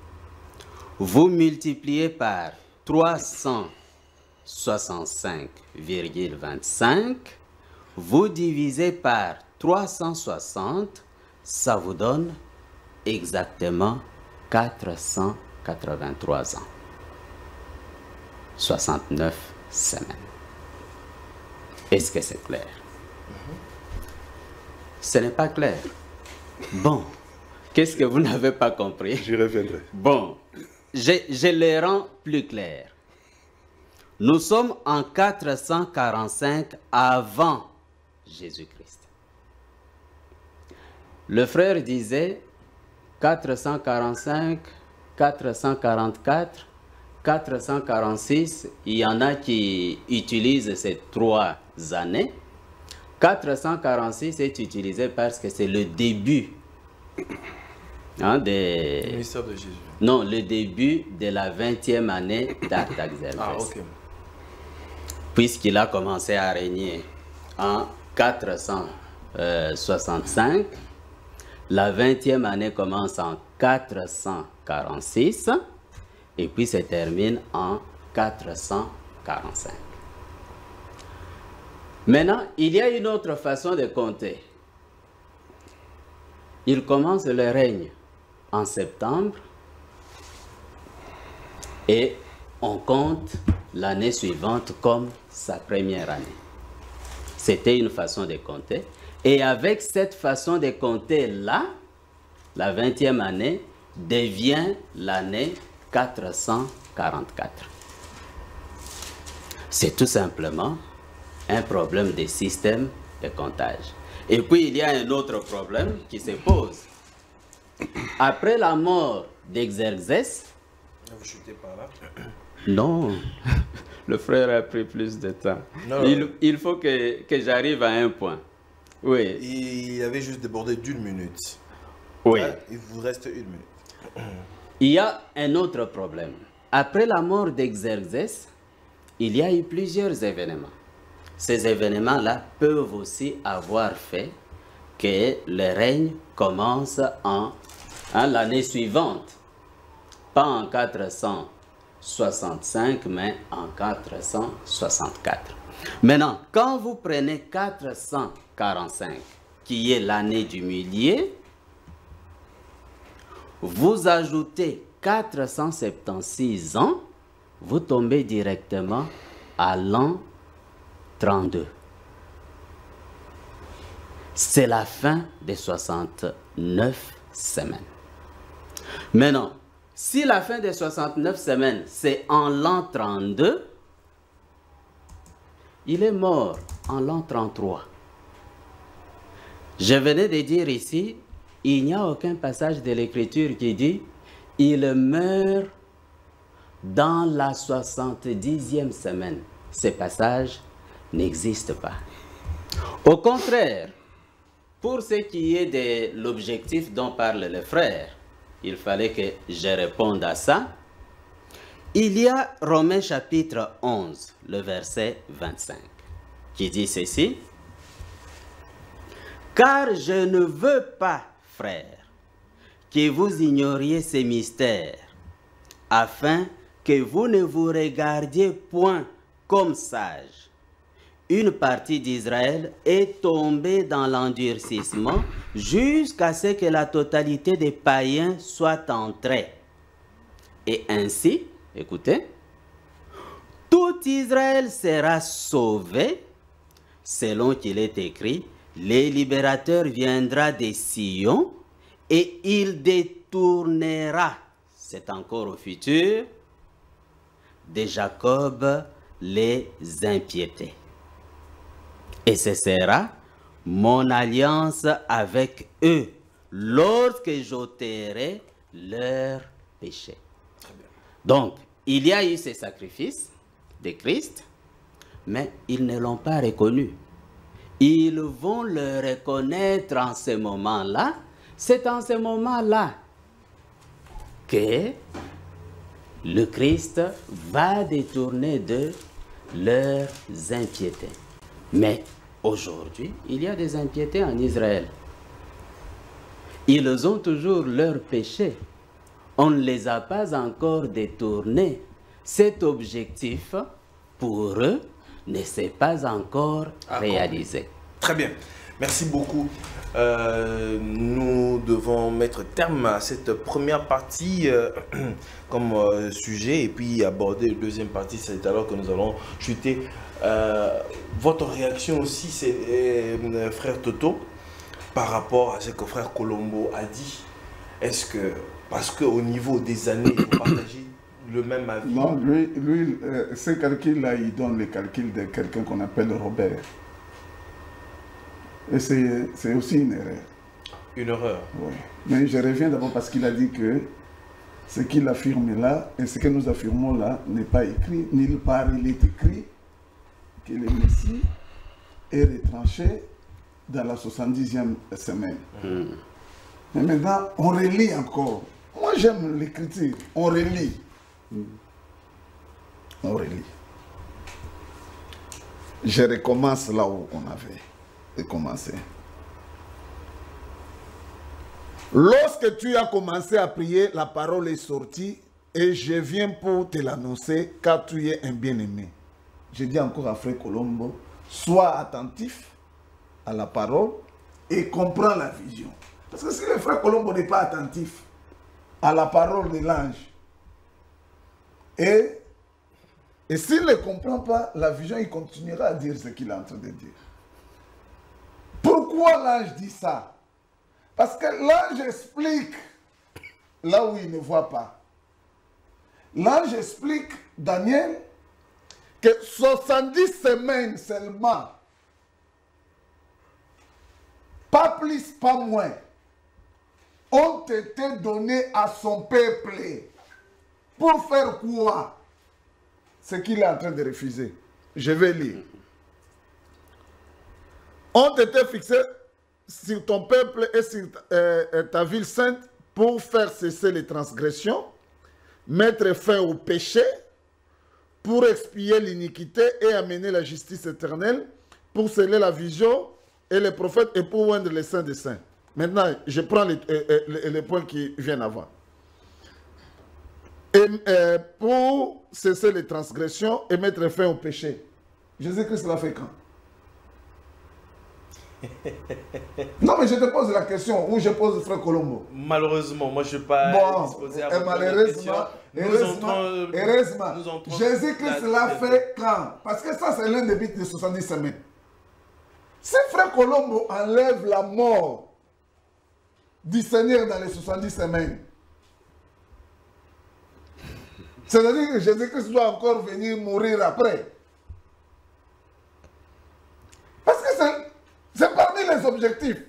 B: Vous multipliez par 365,25, vous divisez par 360, ça vous donne exactement 483 ans. 69 semaines. Est-ce que c'est clair? Ce n'est pas clair. Bon, qu'est-ce que vous n'avez pas compris?
C: J'y reviendrai.
B: Bon, je les rends plus clairs. Nous sommes en 445 avant Jésus-Christ. Le frère disait 445, 444, 446. Il y en a qui utilisent ces 3 années. 446 est utilisé parce que c'est le début
D: Le ministère de Jésus.
B: Non, le début de la 20e année d'Artaxerxès.
D: Ah, ok.
B: Puisqu'il a commencé à régner en 465, la 20e année commence en 446 et puis se termine en 445. Maintenant, il y a une autre façon de compter. Il commence le règne en septembre et on compte l'année suivante comme sa première année. C'était une façon de compter. Et avec cette façon de compter-là, la 20e année devient l'année 444. C'est tout simplement un problème de système de comptage. Et puis il y a un autre problème qui se pose. Après la mort d'Exerxès,
D: vous chutez par là?
B: Non, le frère a pris plus de temps.
D: Non.
B: Il faut que j'arrive à un point. Oui.
D: Et il avait juste débordé d'1 minute.
B: Oui.
D: Là, il vous reste 1 minute.
B: Il y a un autre problème. Après la mort d'Exerxès, il y a eu plusieurs événements. Ces événements-là peuvent aussi avoir fait que le règne commence en l'année suivante. Pas en 465, mais en 464. Maintenant, quand vous prenez 445, qui est l'année du millier, vous ajoutez 476 ans, vous tombez directement à l'an 32. C'est la fin des 69 semaines. Maintenant, si la fin des 69 semaines, c'est en l'an 32, il est mort en l'an 33. Je venais de dire ici, il n'y a aucun passage de l'Écriture qui dit « il meurt dans la 70e semaine ». Ce passage n'existe pas. Au contraire, pour ce qui est de l'objectif dont parle le frère, il fallait que je réponde à ça. Il y a Romains chapitre 11, le verset 25, qui dit ceci. « Car je ne veux pas, frères, que vous ignoriez ces mystères, afin que vous ne vous regardiez point comme sages. Une partie d'Israël est tombée dans l'endurcissement jusqu'à ce que la totalité des païens soit entrée. Et ainsi, écoutez, tout Israël sera sauvé, selon qu'il est écrit, le libérateur viendra des Sion et il détournera, c'est encore au futur, de Jacob les impiétés. Et ce sera mon alliance avec eux lorsque j'ôterai leurs péchés. Donc, il y a eu ces sacrifices de Christ, mais ils ne l'ont pas reconnu. Ils vont le reconnaître en ce moment-là. C'est en ce moment-là que le Christ va détourner de leurs impiétés. Mais aujourd'hui, il y a des impiétés en Israël. Ils ont toujours leurs péchés. On ne les a pas encore détournés. Cet objectif, pour eux, ne s'est pas encore réalisé.
D: Très bien. Merci beaucoup. Nous devons mettre terme à cette première partie comme sujet et puis aborder la deuxième partie. C'est alors que nous allons chuter. Votre réaction aussi, c'est frère Toto, par rapport à ce que frère Colombo a dit. Est-ce que, parce qu'au niveau des années, vous partagez le même avis?
A: Non, lui ce calcul-là, il donne le calcul de quelqu'un qu'on appelle Robert. Et c'est aussi une erreur.
D: Une erreur.
A: Oui. Mais je reviens d'abord parce qu'il a dit que ce qu'il affirme là et ce que nous affirmons là n'est pas écrit, nulle part il est écrit que le Messie est retranché dans la 70e semaine. Mais maintenant, on relit encore. Moi, j'aime l'écriture. On relit. On relit. Je recommence là où on avait commencé. Lorsque tu as commencé à prier, la parole est sortie et je viens pour te l'annoncer car tu es un bien-aimé. Je dis encore à frère Colombo, sois attentif à la parole et comprends la vision. Parce que si le frère Colombo n'est pas attentif à la parole de l'ange, et s'il ne comprend pas la vision, il continuera à dire ce qu'il est en train de dire. Pourquoi l'ange dit ça? Parce que l'ange explique là où il ne voit pas. L'ange explique, Daniel, que 70 semaines seulement, pas plus, pas moins, ont été données à son peuple. Pour faire quoi? Ce qu'il est en train de refuser. Je vais lire. Ont été fixés sur ton peuple et sur ta ville sainte pour faire cesser les transgressions, mettre fin au péché, pour expier l'iniquité et amener la justice éternelle, pour sceller la vision et les prophètes et pour oindre les saints des saints. Maintenant, je prends les points qui viennent avant. Et pour cesser les transgressions et mettre fin au péché. Jésus-Christ l'a fait quand? Non, mais je te pose la question, ou je pose Frère Colombo.
D: Malheureusement, moi je ne suis pas disposé à répondre à la question.
A: Heureusement, Jésus-Christ l'a fait quand? Parce que ça, c'est l'un des buts de 70 semaines. Si Frère Colombo enlève la mort du Seigneur dans les 70 semaines, c'est-à-dire que Jésus-Christ doit encore venir mourir après. Parce que c'est parmi les objectifs.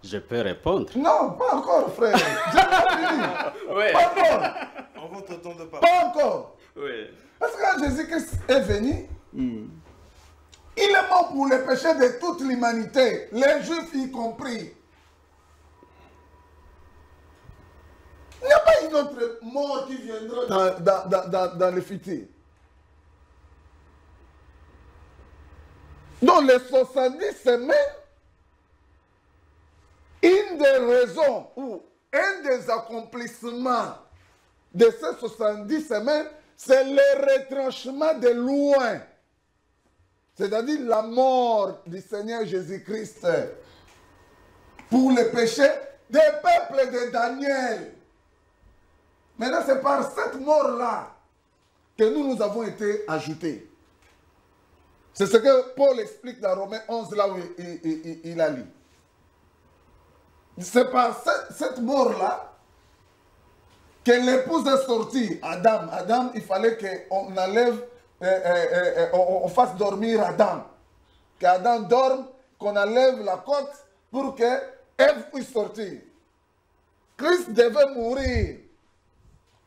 B: Je peux répondre?
A: Non, pas encore, frère. J'ai pas fini.
B: Oui.
A: Pas encore.
D: En votre temps de parole.
A: Pas encore.
B: Oui.
A: Parce que quand Jésus-Christ est venu, il est mort pour les péchés de toute l'humanité, les Juifs y compris. Il n'y a pas une autre mort qui viendra dans le futur. Dans les 70 semaines, une des raisons ou un des accomplissements de ces 70 semaines, c'est le retranchement de loin. C'est-à-dire la mort du Seigneur Jésus-Christ pour le péché des peuples de Daniel. Maintenant, c'est par cette mort-là que nous avons été ajoutés. C'est ce que Paul explique dans Romains 11, là où il a lu. C'est par cette mort-là que l'épouse est sortie, Adam. Adam, il fallait qu'on enlève, on fasse dormir Adam. Qu'Adam dorme, qu'on enlève la côte pour que Ève puisse sortir. Christ devait mourir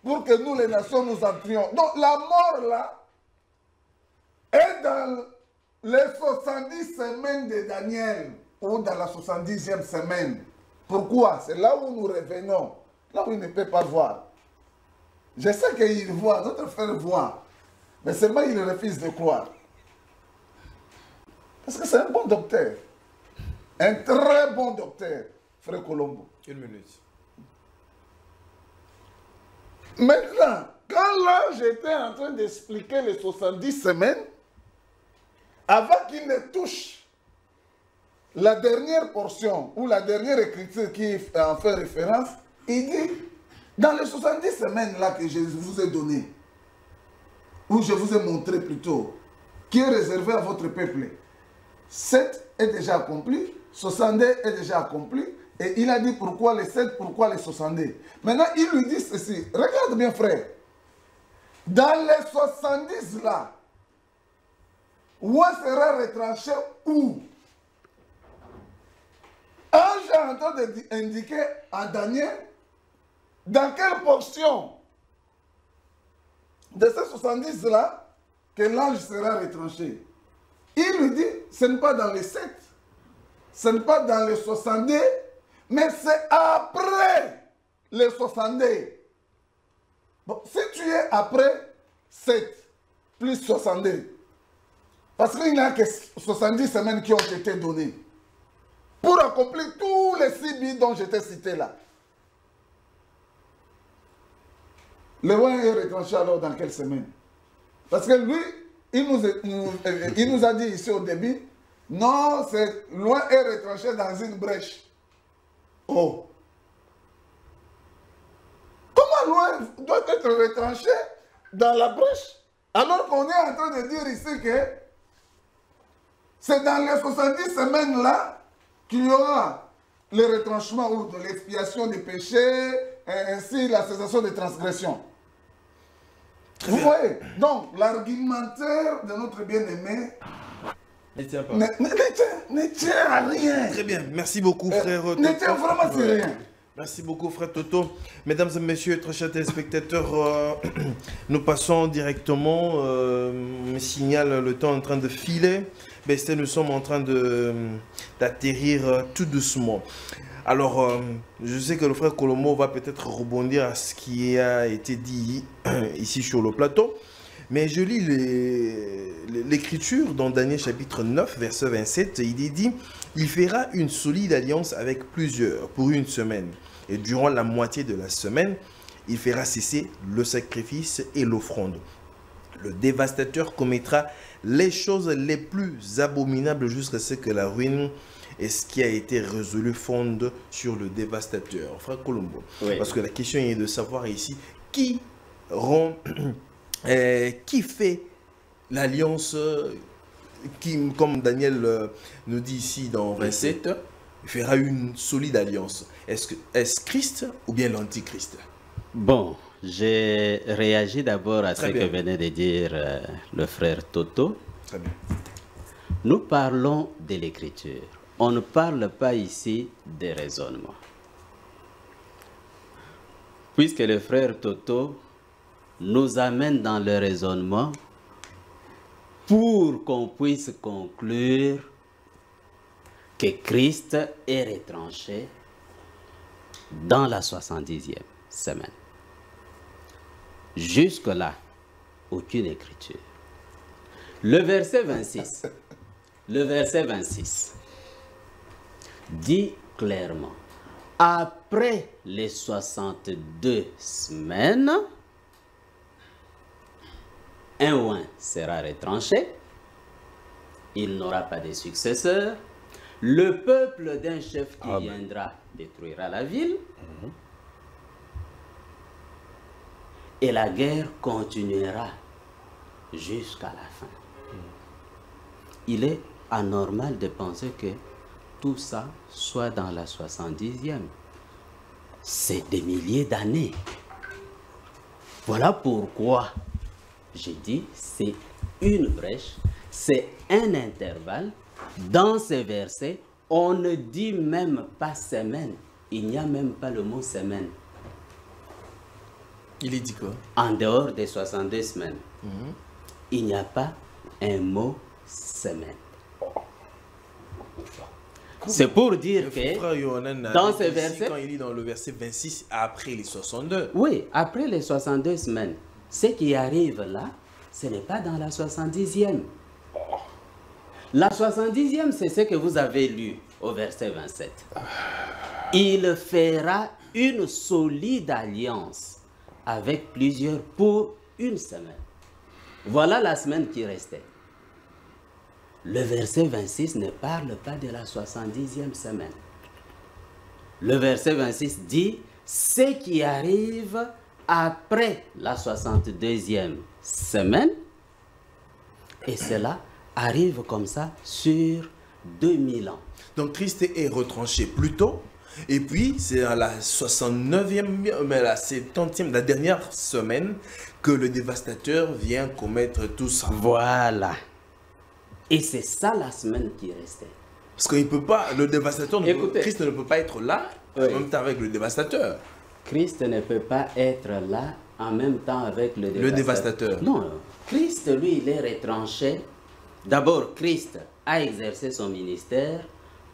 A: pour que nous, les nations, nous entrions. Donc la mort là est dans les 70 semaines de Daniel ou dans la 70e semaine. Pourquoi? C'est là où nous revenons, là où il ne peut pas voir. Je sais qu'il voit, notre frère voit, mais seulement il refuse de croire. Parce que c'est un bon docteur, un très bon docteur, frère Colombo.
D: Une minute.
A: Maintenant, quand là j'étais en train d'expliquer les 70 semaines, avant qu'il ne touche la dernière portion ou la dernière écriture qui en fait référence, il dit, dans les 70 semaines là que je vous ai donné, ou je vous ai montré plutôt, qui est réservé à votre peuple, 7 est déjà accompli, 62 est déjà accompli, et il a dit pourquoi les 7, pourquoi les 62. Maintenant, il lui dit ceci, regarde bien frère, dans les 70 là, où sera retranché où? Ange est en train d'indiquer à Daniel dans quelle portion de ces 70 là que l'ange sera retranché. Il lui dit, ce n'est pas dans les 7, ce n'est pas dans les 62, mais c'est après les 62. Bon, si tu es après 7 plus 62, parce qu'il n'y a que 70 semaines qui ont été données pour accomplir tous les 6 buts dont j'étais cité là. Le roi est retranché alors dans quelle semaine? Parce que lui, il nous a dit ici au début, non, c'est loin est retranché dans une brèche. Oh! Comment loin doit être retranché dans la brèche? Alors qu'on est en train de dire ici que c'est dans les 70 semaines là qu'il y aura le retranchement ou de l'expiation des péchés, et ainsi la cessation des transgressions. Vous voyez? Donc, l'argumentaire de notre bien-aimé
D: Ne tient pas.
A: ne tient à rien.
D: Très bien, merci beaucoup frère.
A: Ne tient vraiment à rien.
D: Merci beaucoup, frère Toto. Mesdames et messieurs, très chers téléspectateurs, nous passons directement. Me signale le temps en train de filer. Nous sommes en train d'atterrir tout doucement. Alors, je sais que le frère Colomo va peut-être rebondir à ce qui a été dit ici sur le plateau. Mais je lis l'écriture dans Daniel chapitre 9, verset 27. Il est dit, il fera une solide alliance avec plusieurs pour une semaine. Et durant la moitié de la semaine, il fera cesser le sacrifice et l'offrande. Le dévastateur commettra les choses les plus abominables jusqu'à ce que la ruine et ce qui a été résolu fonde sur le dévastateur. Frère Colombo, oui. Parce que la question est de savoir ici qui fait l'alliance, qui, comme Daniel nous dit ici dans 27, fera une solide alliance. Est-ce Christ ou bien l'Antichrist?
B: Bon, j'ai réagi d'abord à ce que venait de dire le frère Toto.
D: Très bien.
B: Nous parlons de l'écriture. On ne parle pas ici des raisonnements. Puisque le frère Toto nous amène dans le raisonnement pour qu'on puisse conclure que Christ est retranché dans la 70e semaine. Jusque-là, aucune écriture. Le verset 26 dit clairement, après les 62 semaines, un oint sera retranché, il n'aura pas de successeur, le peuple d'un chef qui viendra détruira la ville, et la guerre continuera jusqu'à la fin. Il est anormal de penser que tout ça soit dans la 70e. C'est des milliers d'années. Voilà pourquoi j'ai dit c'est une brèche, c'est un intervalle. Dans ces versets, on ne dit même pas semaine. Il n'y a même pas le mot semaine.
D: Il est dit quoi?
B: En dehors des 62 semaines, il n'y a pas un mot semaine. C'est pour dire que dans ces versets,
D: quand il est dans le verset 26, après les 62.
B: Oui, après les 62 semaines. Ce qui arrive là, ce n'est pas dans la 70e. La 70e, c'est ce que vous avez lu au verset 27. Il fera une solide alliance avec plusieurs pour une semaine. Voilà la semaine qui restait. Le verset 26 ne parle pas de la 70e semaine. Le verset 26 dit ce qui arrive après la 62e semaine, et cela arrive comme ça sur 2000 ans.
D: Donc Christ est retranché plus tôt, et puis c'est à la 69e, mais la 70e, la dernière semaine, que le dévastateur vient commettre tout ça.
B: Voilà. Et c'est ça la semaine qui restait.
D: Parce qu'il ne peut pas, le dévastateur, Christ ne peut pas être là en même temps avec le dévastateur.
B: Christ ne peut pas être là en même temps avec le dévastateur.
D: Le dévastateur.
B: Non, Christ, lui, il est retranché. D'abord, Christ a exercé son ministère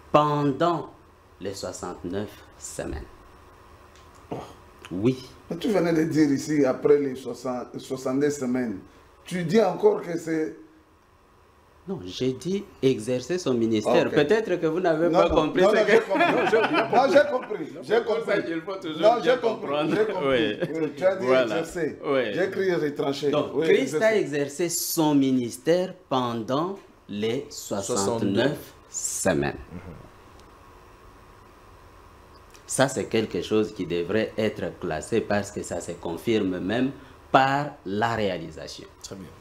B: pendant les 69 semaines. Oui.
A: Mais tu venais de dire ici, après les 62 semaines, tu dis encore que c'est...
B: Non, j'ai dit exercer son ministère. Okay. Peut-être que vous n'avez pas compris.
A: Non, j'ai compris. J'ai compris.
B: Il faut toujours
A: non, j'ai compris.
B: Oui.
A: Tu as dit exercer.
B: Oui.
A: J'ai écrit retranché.
B: Donc, oui, Christ a exercé son ministère pendant les 69 semaines. Ça, c'est quelque chose qui devrait être classé parce que ça se confirme même par la réalisation.
D: Très bien.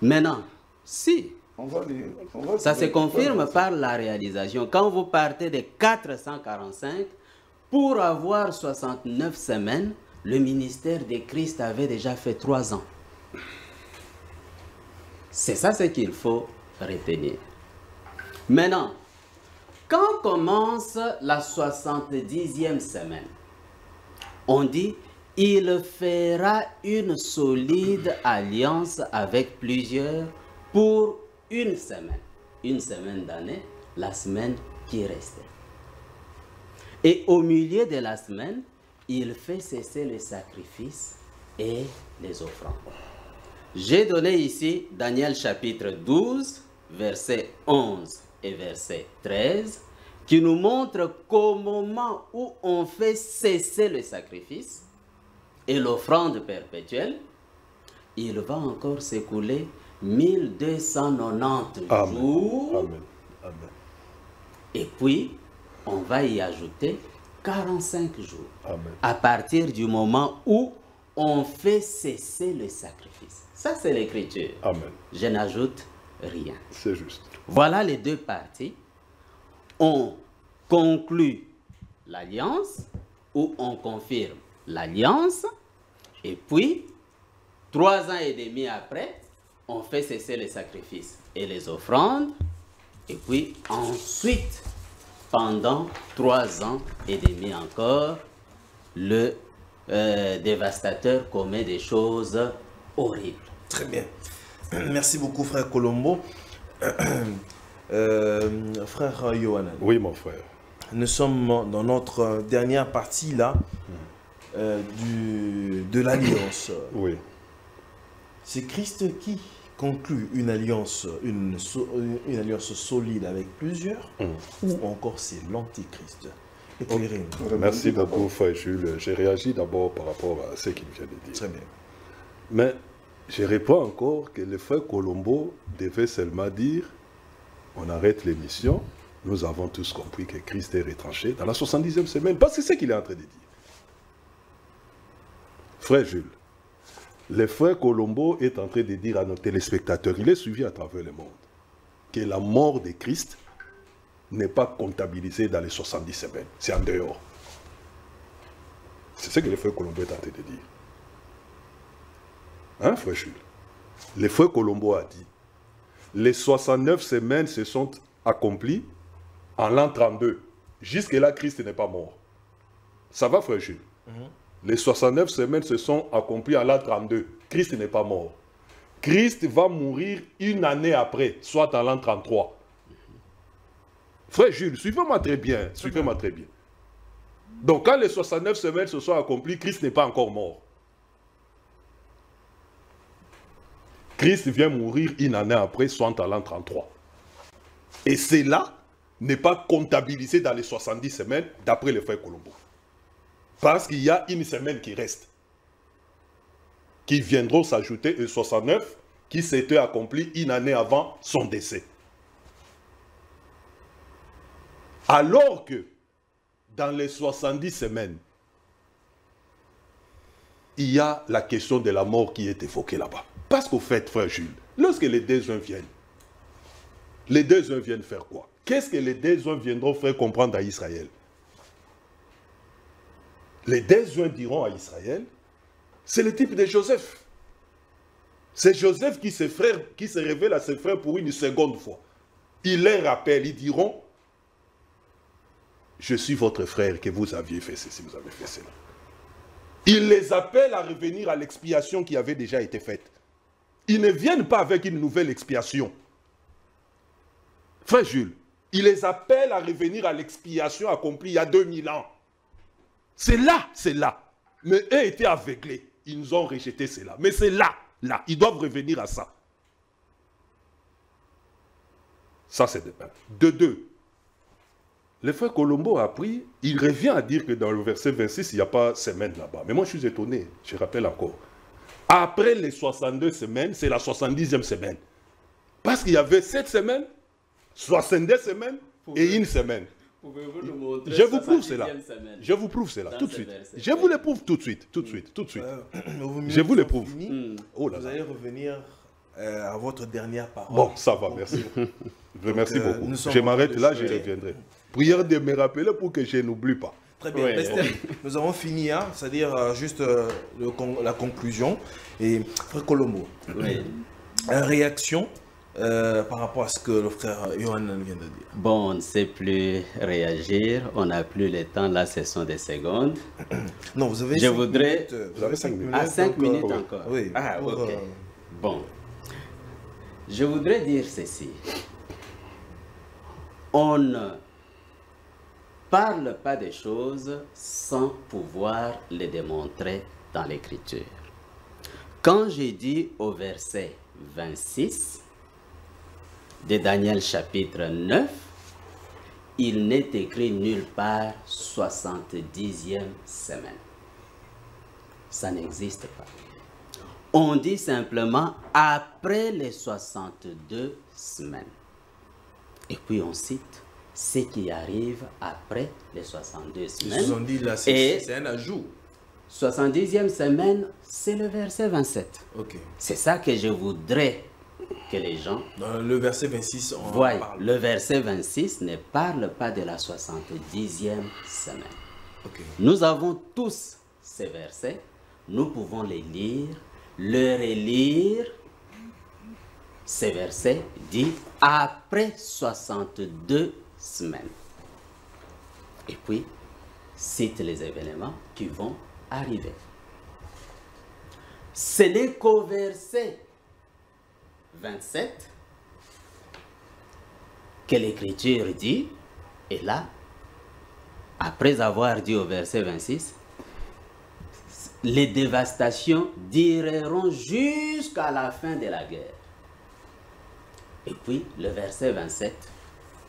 B: Maintenant, si ça se confirme par la réalisation, quand vous partez de 445, pour avoir 69 semaines, le ministère de Christ avait déjà fait 3 ans. C'est ça ce qu'il faut retenir. Maintenant, Quand commence la 70e semaine, on dit « Il fera une solide alliance avec plusieurs pour une semaine d'année, la semaine qui restait. Et au milieu de la semaine, il fait cesser les sacrifices et les offrandes. » J'ai donné ici Daniel chapitre 12, verset 11 et verset 13, qui nous montre qu'au moment où on fait cesser le sacrifice et l'offrande perpétuelle, il va encore s'écouler 1290 jours.
C: Amen. Amen.
B: Et puis, on va y ajouter 45 jours.
C: Amen.
B: À partir du moment où on fait cesser le sacrifice. Ça, c'est l'écriture.
C: Amen.
B: Je n'ajoute rien.
C: C'est juste.
B: Voilà les deux parties. On conclut l'alliance ou on confirme l'alliance. Et puis, 3 ans et demi après, on fait cesser les sacrifices et les offrandes. Et puis, ensuite, pendant 3 ans et demi encore, le dévastateur commet des choses horribles.
D: Très bien. Merci beaucoup, frère Colombo. Frère Yohanan.
C: Oui, mon frère.
D: Nous sommes dans notre dernière partie là de l'alliance.
C: Oui.
D: C'est Christ qui conclut une alliance solide avec plusieurs, ou encore c'est l'antéchrist. Éclairez-nous.
C: Merci beaucoup, frère Jules. J'ai réagi d'abord par rapport à ce qu'il vient de dire.
D: Très bien.
C: Mais je réponds encore que le frère Colombo devait seulement dire on arrête l'émission. Nous avons tous compris que Christ est retranché dans la 70e semaine. Parce que c'est ce qu'il est en train de dire. Frère Jules, le frère Colombo est en train de dire à nos téléspectateurs, il est suivi à travers le monde, que la mort de Christ n'est pas comptabilisée dans les 70 semaines. C'est en dehors. C'est ce que le frère Colombo est en train de dire. Hein, frère Jules? Le frère Colombo a dit, les 69 semaines se sont accomplies en l'an 32. Jusque-là, Christ n'est pas mort. Ça va, frère Jules? Les 69 semaines se sont accomplies en l'an 32. Christ n'est pas mort. Christ va mourir une année après, soit en l'an 33. Frère Jules, suivez-moi très bien. Suivez-moi très bien. Donc, quand les 69 semaines se sont accomplies, Christ n'est pas encore mort. Christ vient mourir une année après, soit en l'an 33. Et cela n'est pas comptabilisé dans les 70 semaines, d'après le frère Colombo. Parce qu'il y a une semaine qui reste, qui viendront s'ajouter aux 69, qui s'était accompli une année avant son décès. Alors que, dans les 70 semaines, il y a la question de la mort qui est évoquée là-bas. Parce qu'au fait, frère Jules, lorsque les désuns viennent faire quoi? Qu'est-ce que les désuns viendront faire comprendre à Israël? Les désuns diront à Israël, c'est le type de Joseph. C'est Joseph qui se révèle à ses frères pour une seconde fois. Il les rappelle, ils diront, je suis votre frère que vous aviez fait ceci, vous avez fait cela. Il les appelle à revenir à l'expiation qui avait déjà été faite. Ils ne viennent pas avec une nouvelle expiation. Frère Jules, il les appelle à revenir à l'expiation accomplie il y a 2000 ans. C'est là, c'est là. Mais eux étaient aveuglés. Ils nous ont rejeté cela. Mais c'est là, là. Ils doivent revenir à ça. Ça, c'est de un. De deux, le frère Colombo a appris, il revient à dire que dans le verset 26, il n'y a pas semaine là-bas. Mais moi, je suis étonné. Je rappelle encore. Après les 62 semaines, c'est la 70e semaine. Parce qu'il y avait 7 semaines, 62 semaines et une semaine.
B: Pouvez-vous nous montrer
C: Je vous prouve cela.
B: semaine
C: Je vous prouve cela
B: dans
C: tout de
B: ce
C: suite.
B: verset?
C: Je vous le prouve tout de suite. Tout de suite. Tout de suite.
D: Je
C: vous le prouve. Oh là
D: Vous
C: là.
D: allez revenir à votre dernière parole.
C: Bon, ça va, merci. Merci beaucoup.
D: nous sommes
C: Je m'arrête
D: en train
C: là,
D: de
C: je
D: suivre.
C: reviendrai. Prière de me rappeler pour que je n'oublie pas.
D: Très bien.
B: Oui.
D: Restez. Nous avons fini, hein, c'est-à-dire juste la conclusion. Et frère Colombo,
B: Oui.
D: réaction par rapport à ce que le frère Yohanan vient de dire?
B: Bon, on ne sait plus réagir, on n'a plus le temps, là ce sont des secondes.
D: Non, vous avez
B: Je
D: 5
B: voudrais-
D: minutes.
C: Vous avez 5 minutes.
B: À 5
D: encore.
B: minutes
C: oui.
B: encore.
D: Oui.
B: Ah,
D: Pour,
B: ok. Bon. Je voudrais dire ceci. On ne parle pas des choses sans pouvoir les démontrer dans l'Écriture. Quand j'ai dit au verset 26 de Daniel chapitre 9, il n'est écrit nulle part 70e semaine. Ça n'existe pas. On dit simplement après les 62 semaines. Et puis on cite ce qui arrive après les 62
D: Les
B: semaines.
D: 70 là,
B: Et
D: c'est un ajout.
B: 70e semaine, c'est le verset 27.
D: Ok.
B: C'est ça que je voudrais que les gens
D: Dans le verset 26, on en
B: voient.
D: parle.
B: Le verset 26 ne parle pas de la 70e semaine.
D: Ok.
B: Nous avons tous ces versets, nous pouvons les lire, les relire. Ces versets disent après 62 semaines. Et puis, cite les événements qui vont arriver. Ce n'est qu'au verset 27 que l'Écriture dit, et là, après avoir dit au verset 26, les dévastations dureront jusqu'à la fin de la guerre. Et puis, le verset 27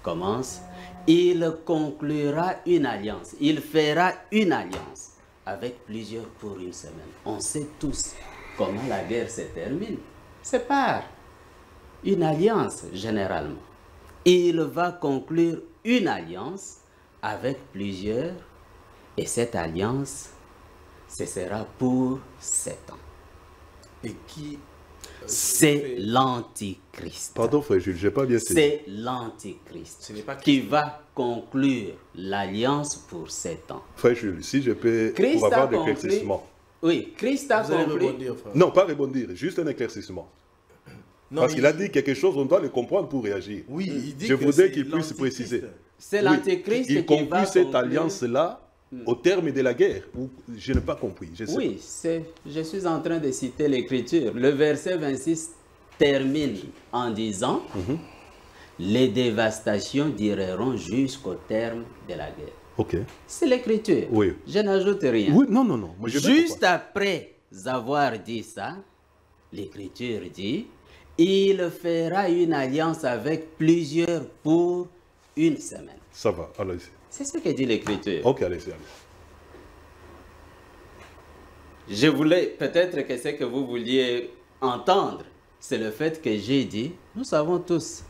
B: commence, il conclura une alliance, il fera une alliance avec plusieurs pour une semaine. On sait tous comment la guerre se termine. C'est par une alliance, généralement. Il va conclure une alliance avec plusieurs, et cette alliance, ce sera pour 7 ans.
D: Et qui
B: C'est l'Antichrist.
C: Pardon, frère Jules, je n'ai pas bien saisi.
B: C'est l'Antichrist
D: Ce n'est pas
B: qui va conclure l'alliance pour 7 ans.
C: Frère Jules, si je peux,
B: Christ
C: pour
B: a
C: avoir de
B: conclu.
C: l'éclaircissement.
B: Oui, Christ a
D: vous allez
B: conclu.
D: rebondir, frère.
C: Non, pas rebondir, juste un éclaircissement.
D: Non,
C: Parce
D: il-
C: qu'il a dit quelque chose, on doit le comprendre pour réagir.
D: Oui, il dit
C: Je
D: que
C: voudrais
D: c'est
C: qu'il puisse
D: l'Antichrist.
C: préciser.
B: C'est
C: Oui,
B: l'Antéchrist
C: il
B: qui
C: conclut
B: va
C: cette
B: conclure.
C: alliance-là au terme de la guerre. Ou, je n'ai pas compris. Je sais
B: Oui, je suis en train de citer l'Écriture. Le verset 26 termine en disant les dévastations dureront jusqu'au terme de la guerre.
C: pas. Ok.
B: C'est l'Écriture.
C: Oui.
B: Je n'ajoute rien.
C: Oui, non, non, non. Moi, je veux
B: Juste
C: comprendre.
B: après avoir dit ça, l'Écriture dit, il fera une alliance avec plusieurs pour une semaine.
C: Ça va, allez-y.
B: C'est ce que dit l'Écriture.
C: Ok, allez-y, allez.
B: Je voulais, peut-être que ce que vous vouliez entendre, c'est le fait que j'ai dit, nous savons tous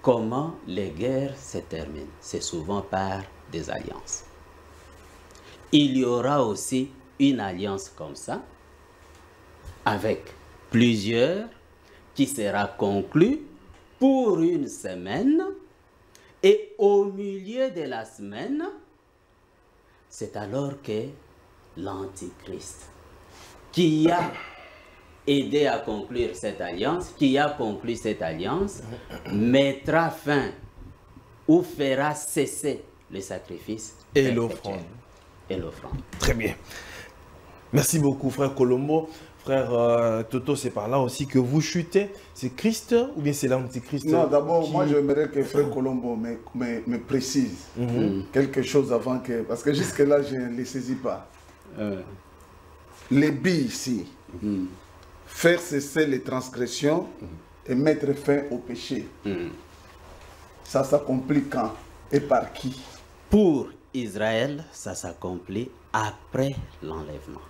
B: comment les guerres se terminent. C'est souvent par des alliances. Il y aura aussi une alliance comme ça, avec plusieurs, qui sera conclue pour une semaine, et au milieu de la semaine, c'est alors que l'Antichrist, qui a aidé à conclure cette alliance, qui a conclu cette alliance, mettra fin ou fera cesser le sacrifice
D: Et
B: perpétuel.
D: l'offrande.
B: Et l'offrande.
D: Très bien. Merci beaucoup, frère Colombo. Frère Toto, c'est par là aussi que vous chutez. C'est Christ ou bien c'est l'Antichrist?
A: Non, d'abord,
D: qui-
A: moi, j'aimerais que Frère Colombo me précise quelque chose avant que... Parce que jusque-là, je ne les saisis pas. Les billes ici, faire cesser les transgressions et mettre fin au péché. Ça s'accomplit quand et par qui?
B: Pour Israël, ça s'accomplit après l'enlèvement.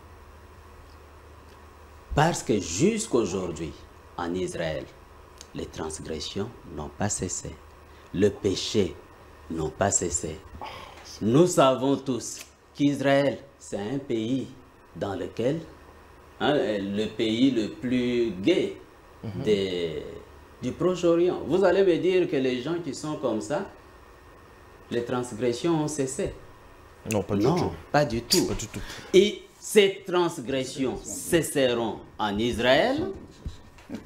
B: Parce que jusqu'aujourd'hui, en Israël, les transgressions n'ont pas cessé. Le péché n'a pas cessé. Nous savons tous qu'Israël, c'est un pays dans lequel, le pays le plus gai du Proche-Orient. Vous allez me dire que les gens qui sont comme ça, les transgressions ont cessé.
D: Non, pas du
B: Non,
D: tout.
B: pas du tout.
D: Pas du tout.
B: Et ces transgressions cesseront en Israël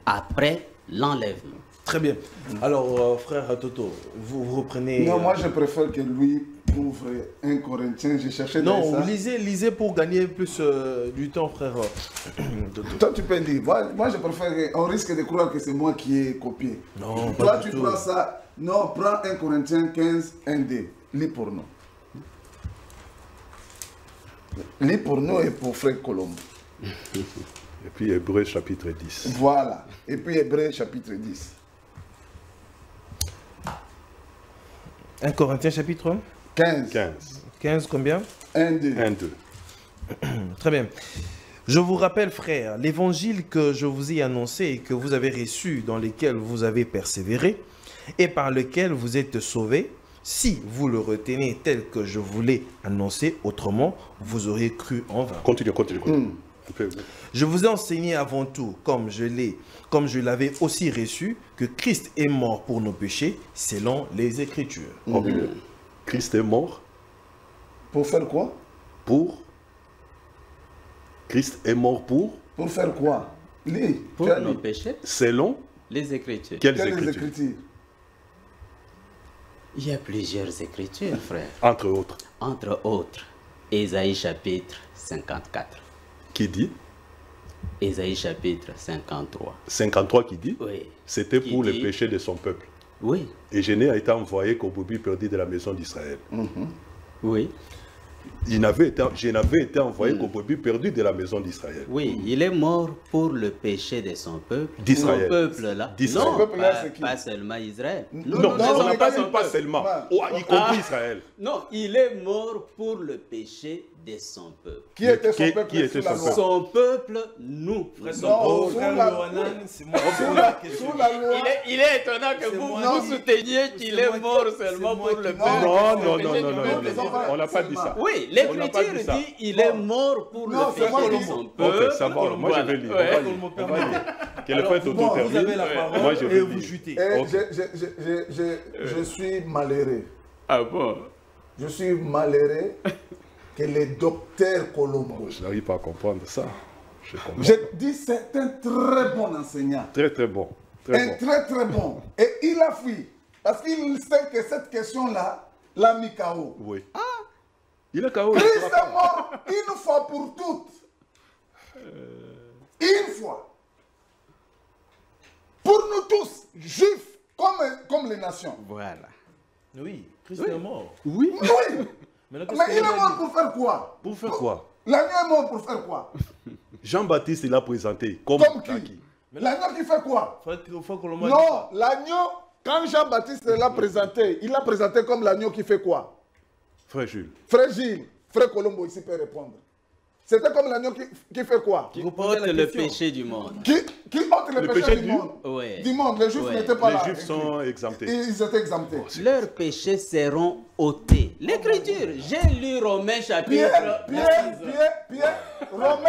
B: après l'enlèvement.
E: Très bien. Alors, frère Toto, vous reprenez...
A: Non, moi je préfère que lui ouvre 1 Corinthiens. J'ai cherché dans
E: Non,
A: ça.
E: lisez pour gagner plus du temps, frère Toto.
A: Toi, tu peux lire. Moi, je préfère. On risque de croire que c'est moi qui ai copié.
E: Non,
A: toi,
E: pas du
A: tu
E: tout.
A: prends ça. Non, prends 1 Corinthiens 15, 1D. Lis pour nous. Lis pour nous et pour Frère Colombo.
C: Et puis Hébreux chapitre 10.
A: Voilà. Et puis Hébreux chapitre 10.
E: 1 Corinthiens chapitre
A: 15.
E: 15, combien
A: 1D.
C: 1, 2.
E: Très bien. Je vous rappelle, frères, l'évangile que je vous ai annoncé et que vous avez reçu, dans lequel vous avez persévéré et par lequel vous êtes sauvés, si vous le retenez tel que je vous l'ai annoncé, autrement, vous auriez cru en vain.
C: Continue. Un peu.
E: Je vous ai enseigné avant tout, comme je l'avais aussi reçu, que Christ est mort pour nos péchés, selon les Écritures.
C: Ok. Christ est mort
A: Pour faire quoi?
C: pour... Christ est mort pour...
A: Pour faire quoi? Lis.
B: Pour
A: Tu as
B: nos
A: lu.
B: péchés,
C: Selon
B: les Écritures.
C: quelles
A: Quelles
C: écritures?
A: écritures?
B: Il y a plusieurs Écritures, frère.
C: Entre autres.
B: Entre autres, Ésaïe chapitre 54.
C: Qui dit?
B: Ésaïe chapitre 53.
C: 53 qui dit?
B: Oui.
C: C'était
B: Qui
C: pour les
B: dit-
C: péchés de son peuple.
B: Oui.
C: Et je n'ai été envoyé qu'au brebis perdu de la maison d'Israël.
B: Oui.
C: Je n'avais été envoyé qu'au brebis perdu de la maison d'Israël.
B: Oui, il est mort pour le péché de son peuple.
C: D'Israël.
B: Son peuple là.
C: D'Israël.
B: Non,
A: Ce peuple-là,
B: pas,
A: c'est qui?
B: pas seulement Israël.
C: Non,
A: non,
C: on n'a
A: mais
C: pas
A: quand
C: dit
A: il
C: pas
A: peut-
C: seulement,
A: Ouais.
C: y compris Israël.
B: Non, il est mort pour le péché de son peuple.
A: Qui était son
C: Qui-
A: peuple
C: qui était
A: sous la
C: son
A: loi?
B: Son peuple, nous.
E: Frère
A: Non,
E: Toto,
A: sous
E: frère
A: la-
E: Yohanan, c'est moi qui
A: Sous
E: pose
A: la,
E: la question.
A: sous la loi.
B: Il est étonnant que
E: C'est
B: vous,
E: moi
B: vous
E: qui-
B: souteniez qu'il
E: c'est
B: est
E: moi qui-
B: mort
E: c'est
B: seulement
E: moi
B: pour
E: qui-
B: le
E: Non,
B: péché.
C: Non, non,
B: le
C: non,
B: péché
C: non,
B: du
C: non,
B: peuple.
C: non, on n'a pas dit ça.
B: Oui,
C: On n'a pas
B: l'Écriture
C: dit ça.
B: dit il est mort pour
A: Non,
B: le
A: c'est
B: péché
A: moi qui
B: de
A: dis.
B: son
C: Ok,
B: peuple.
C: ça va. Moi, je vais lire.
B: Ouais.
C: On va lire. Que le frère Toto
E: Bon, vous
C: termine.
E: avez la parole
C: Moi, je vais
E: et vous
C: lire.
E: chutez.
A: Et
C: Ok.
A: je suis malheureux.
B: Ah bon?
A: Je suis malheureux que le docteur Colombo.
C: Je n'arrive pas à comprendre ça. Je comprends.
A: Je dis c'est un très bon enseignant.
C: Très, très bon. Très
A: Un
C: bon.
A: très très bon. Et il a fui. Parce qu'il sait que cette question-là l'a mis KO.
C: Oui. Il est KO.
A: Christ est mort une fois pour toutes. Une fois. Pour nous tous, juifs comme les nations.
B: Voilà.
E: Oui, Christ est mort.
C: Oui.
A: Oui.
E: Maintenant,
A: Mais
E: qu'est-ce
A: il est
E: qu'on a
A: mort
E: dit?
A: pour faire quoi?
C: Pour faire quoi?
A: L'agneau est mort pour faire quoi?
C: Jean-Baptiste, il a présenté comme
A: Comme
C: Kaki.
A: qui? L'agneau qui fait quoi?
E: Frère Colombo a dit
A: Non,
E: ça.
A: l'agneau, quand Jean-Baptiste l'a présenté, il l'a présenté comme l'agneau qui fait quoi?
C: Frère Jules.
A: Frère Gilles, frère Colombo ici peut répondre. C'était comme l'agneau qui fait quoi?
B: Qui
E: posez
B: ôte
E: la
B: le
E: question.
B: péché du monde.
A: Qui ôte le péché du monde?
B: Ouais.
A: Du monde, les juifs
B: Ouais.
A: n'étaient pas
C: Les
A: là.
C: Juifs sont exemptés.
A: Ils étaient exemptés.
B: Leurs péchés seront ôtés. L'Écriture, j'ai lu Romains chapitre.
A: Pierre, Romain.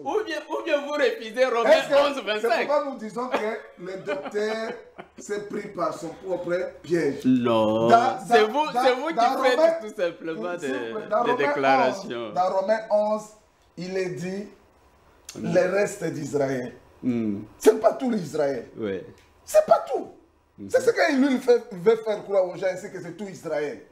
B: Ou bien vous refusez Romains
A: Est-ce
B: 11,
A: que
B: 25.
A: c'est pourquoi nous disons que le docteur s'est pris par son propre piège?
B: Non, c'est vous qui
A: dans
B: faites
A: Romains-
B: tout simplement
A: S'il vous plaît,
B: des
A: dans Romains
B: déclarations.
A: 11, dans Romains 11, il est dit le reste d'Israël. C'est pas tout l'Israël.
B: Oui.
A: C'est pas tout. C'est ce que lui veut faire croire aux gens ici que c'est tout Israël.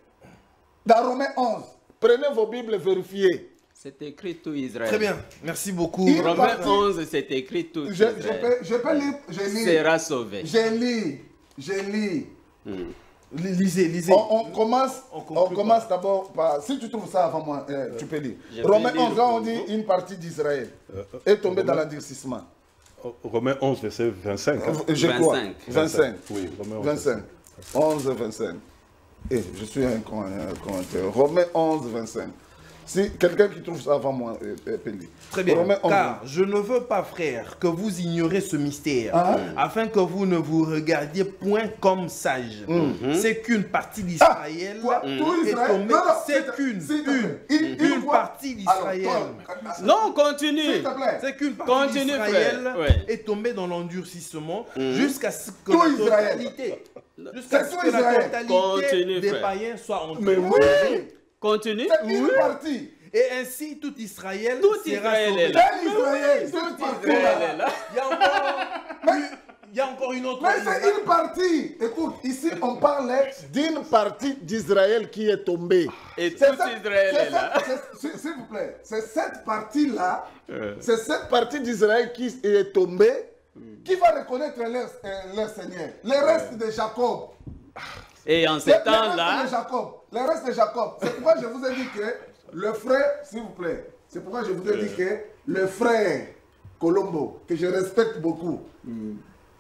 A: Dans Romains 11, prenez vos Bibles, vérifiez.
B: C'est écrit tout Israël.
E: Très bien, merci beaucoup.
A: Il-
B: Romains
A: parti-
B: 11, c'est écrit tout
A: Je
B: Israël.
A: peux lire, je lis.
B: Sera sauvé.
A: Je lis.
E: Lisez.
A: On commence,
E: On conclut
A: commence d'abord par... Si tu trouves ça avant moi, tu peux lire.
B: Je vais
A: Romains
B: lire
A: 11, là on
B: pour
A: dit
B: vous.
A: une partie d'Israël est tombée dans l'endurcissement.
C: Romains 11, verset 25. hein.
A: Je crois.
B: 25.
A: 25.
C: Oui, Romains 11.
A: 25. 11, 25. Et je suis un commentaire. Romains 11, 25. Si quelqu'un qui trouve ça avant moi, peut lire.
E: Très bien,
A: Romains 11,
E: car je ne veux pas, frère, que vous ignorez ce mystère,
A: Ah.
E: afin que vous ne vous regardiez point comme sages. C'est qu'une partie
A: Ah,
E: d'Israël
A: quoi? Tout
E: est
A: Israël?
E: tombée.
A: Non, non,
E: C'est qu'une,
A: s'il te plaît. Une fois.
E: partie d'Israël.
A: Alors, toi,
B: Non, continue.
A: s'il te plaît.
E: C'est qu'une partie
B: Continue,
E: d'Israël
B: frère. Ouais.
E: est tombée dans l'endurcissement jusqu'à ce que
A: Tout
E: la
A: Israël.
E: totalité, jusqu'à
A: C'est
E: ce
A: tout
E: que la
A: Israël.
E: totalité
B: Continue,
E: des
B: frère.
E: païens soit en
A: Mais oui,
B: Continue.
A: c'est une partie.
E: Et ainsi tout Israël
B: Tout
E: sera
B: Israël
E: sauvé.
B: est là.
A: Quel Israël? Cette
B: Israël
A: partie-là.
B: est là.
E: Il y a encore
D: encore une autre.
A: Mais c'est une partie. Écoute, ici, on parlait d'une partie d'Israël qui est tombée.
B: Et tout
A: C'est
B: Israël est là.
A: S'il vous plaît, c'est cette partie-là, c'est cette partie d'Israël qui est tombée, qui va reconnaître leur Seigneur. Le reste de Jacob.
B: Et en ce temps-là,
A: Le reste de Jacob. C'est pourquoi je vous ai dit que le frère, s'il vous plaît, c'est pourquoi je vous ai dit que le frère Colombo, que je respecte beaucoup,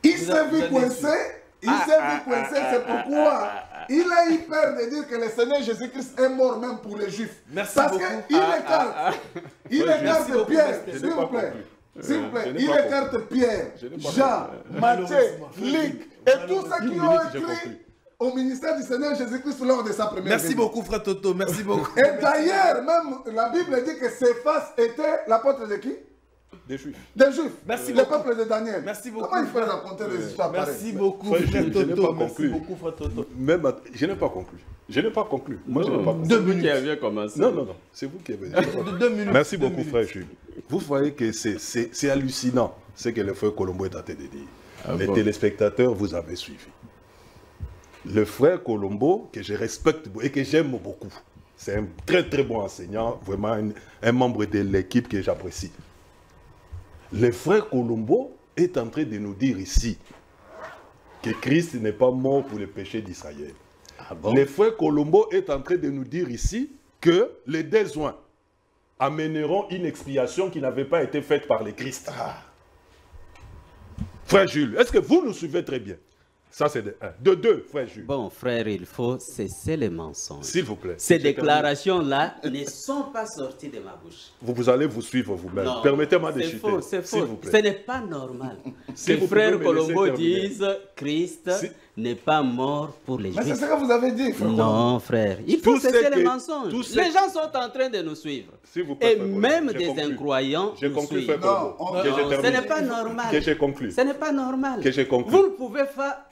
A: il s'est vu coincé, c'est pourquoi il a eu peur de dire que le Seigneur Jésus-Christ est mort même pour les Juifs.
D: Merci
A: Parce
D: beaucoup.
A: qu'il écarte Pierre,
C: Je
A: s'il
C: n'ai pas
A: vous plaît.
C: compris.
A: S'il vous plaît,
C: Je n'ai
A: il
C: pas
A: écarte Pierre,
C: Je n'ai pas
A: Jean, Matthieu, Luc et tous ceux qui ont
C: j'ai
A: écrit
C: compris.
A: au ministère du Seigneur Jésus-Christ lors de sa première
D: Merci
A: venue.
D: beaucoup, frère Toto. Merci beaucoup.
A: Et d'ailleurs, même la Bible dit que Céphas était l'apôtre de qui?
C: Des Juifs.
A: Des Juifs.
D: Merci
A: le
D: beaucoup.
A: peuple de Daniel.
D: Merci beaucoup.
A: Comment il faut raconter des histoires
D: Merci
A: pareilles?
D: beaucoup,
C: Frère,
D: frère
C: je n'ai
D: Toto.
C: pas
D: Merci
C: conclu.
D: beaucoup, frère Toto.
C: Même, je n'ai pas conclu. Je n'ai pas conclu. Moi, je n'ai pas conclu.
D: 2
B: qui
D: minutes.
B: a bien commencé.
C: Non, non, non. C'est vous qui avez dit.
D: 2 minutes.
C: Merci
D: 2
C: beaucoup,
D: minutes.
C: frère Jules. Vous voyez que c'est hallucinant ce que le frère Colombo est en train de dire. Les téléspectateurs, vous avez suivi. Le frère Colombo, que je respecte et que j'aime beaucoup, c'est un très très bon enseignant, vraiment un membre de l'équipe que j'apprécie. Le frère Colombo est en train de nous dire ici que Christ n'est pas mort pour les péchés d'Israël. Le frère Colombo est en train de nous dire ici que les désoints amèneront une expiation qui n'avait pas été faite par le Christ. Frère Jules, est-ce que vous nous suivez très bien? Ça, c'est de 1. De 2, frère Jules.
B: Bon, frère, il faut cesser les mensonges.
C: S'il vous plaît.
B: Ces
C: Je termine.
B: déclarations-là ne sont pas sorties de ma bouche.
C: Vous allez vous suivre vous-même.
B: Non,
C: Permettez-moi de
B: c'est
C: chuter.
B: faux, c'est
C: S'il
B: faux.
C: vous plaît.
B: Ce n'est pas normal
C: Si
B: que
C: vous
B: frère
C: pouvez me laisser
B: Colombo
C: terminer.
B: dise Christ
C: Si-
B: n'est pas mort pour les
A: Mais c'est
B: Juifs.
A: ce que vous avez dit, frère.
B: Non, frère, il faut
C: Tout ce
B: cesser les
C: que-
B: mensonges.
C: tout ce-
B: Les gens sont en train de nous suivre.
C: S'il vous plaît,
B: Et
C: frère Colombo,
B: même
C: j'ai
B: des
C: conclu.
B: incroyants
C: J'ai
B: nous
C: conclu,
B: suivent.
C: frère Colombo.
A: Non,
C: Que je
B: Non, ce
C: termine.
B: n'est pas normal.
C: Que j'ai conclu.
B: Ce n'est pas normal.
C: Que j'ai conclu.
B: Vous ne pouvez pas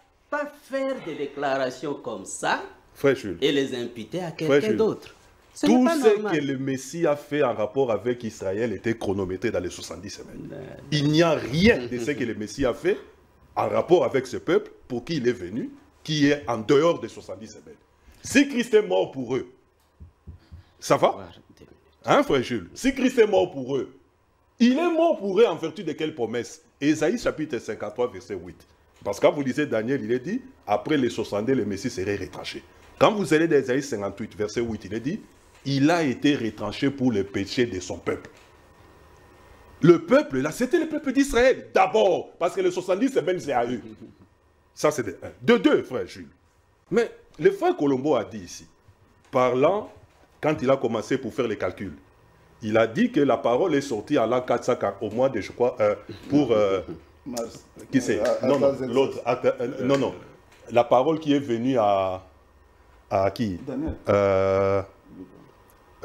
B: faire des déclarations comme ça
C: Frère Jules.
B: et les imputer à
C: Frère
B: quelqu'un
C: Jules,
B: d'autre. Ce n'est
C: Tout
B: pas
C: ce
B: normal.
C: que le Messie a fait en rapport avec Israël était chronométré dans les 70 semaines. Il n'y a rien de ce que le Messie a fait en rapport avec ce peuple pour qui il est venu, qui est en dehors des 70 semaines. Si Christ est mort pour eux, ça va? Hein, frère Jules? Si Christ est mort pour eux, il est mort pour eux en vertu de quelle promesse? Ésaïe chapitre 53, verset 8. Parce que quand vous lisez Daniel, il est dit, après les 70, le Messie serait retranché. Quand vous allez dans Ésaïe 58, verset 8, il est dit, il a été retranché pour le péché de son peuple. Le peuple, là, c'était le peuple d'Israël, d'abord, parce que les 70 semaines, c'est à eux. Ça, c'est de 1. De 2, frère Jules. Mais le frère Colombo a dit ici, parlant, quand il a commencé pour faire les calculs, il a dit que la parole est sortie à l'an 440, au mois de, je crois, pour... qui c'est? Non, non, l'autre. Non, non. La parole qui est venue à qui?
A: Daniel.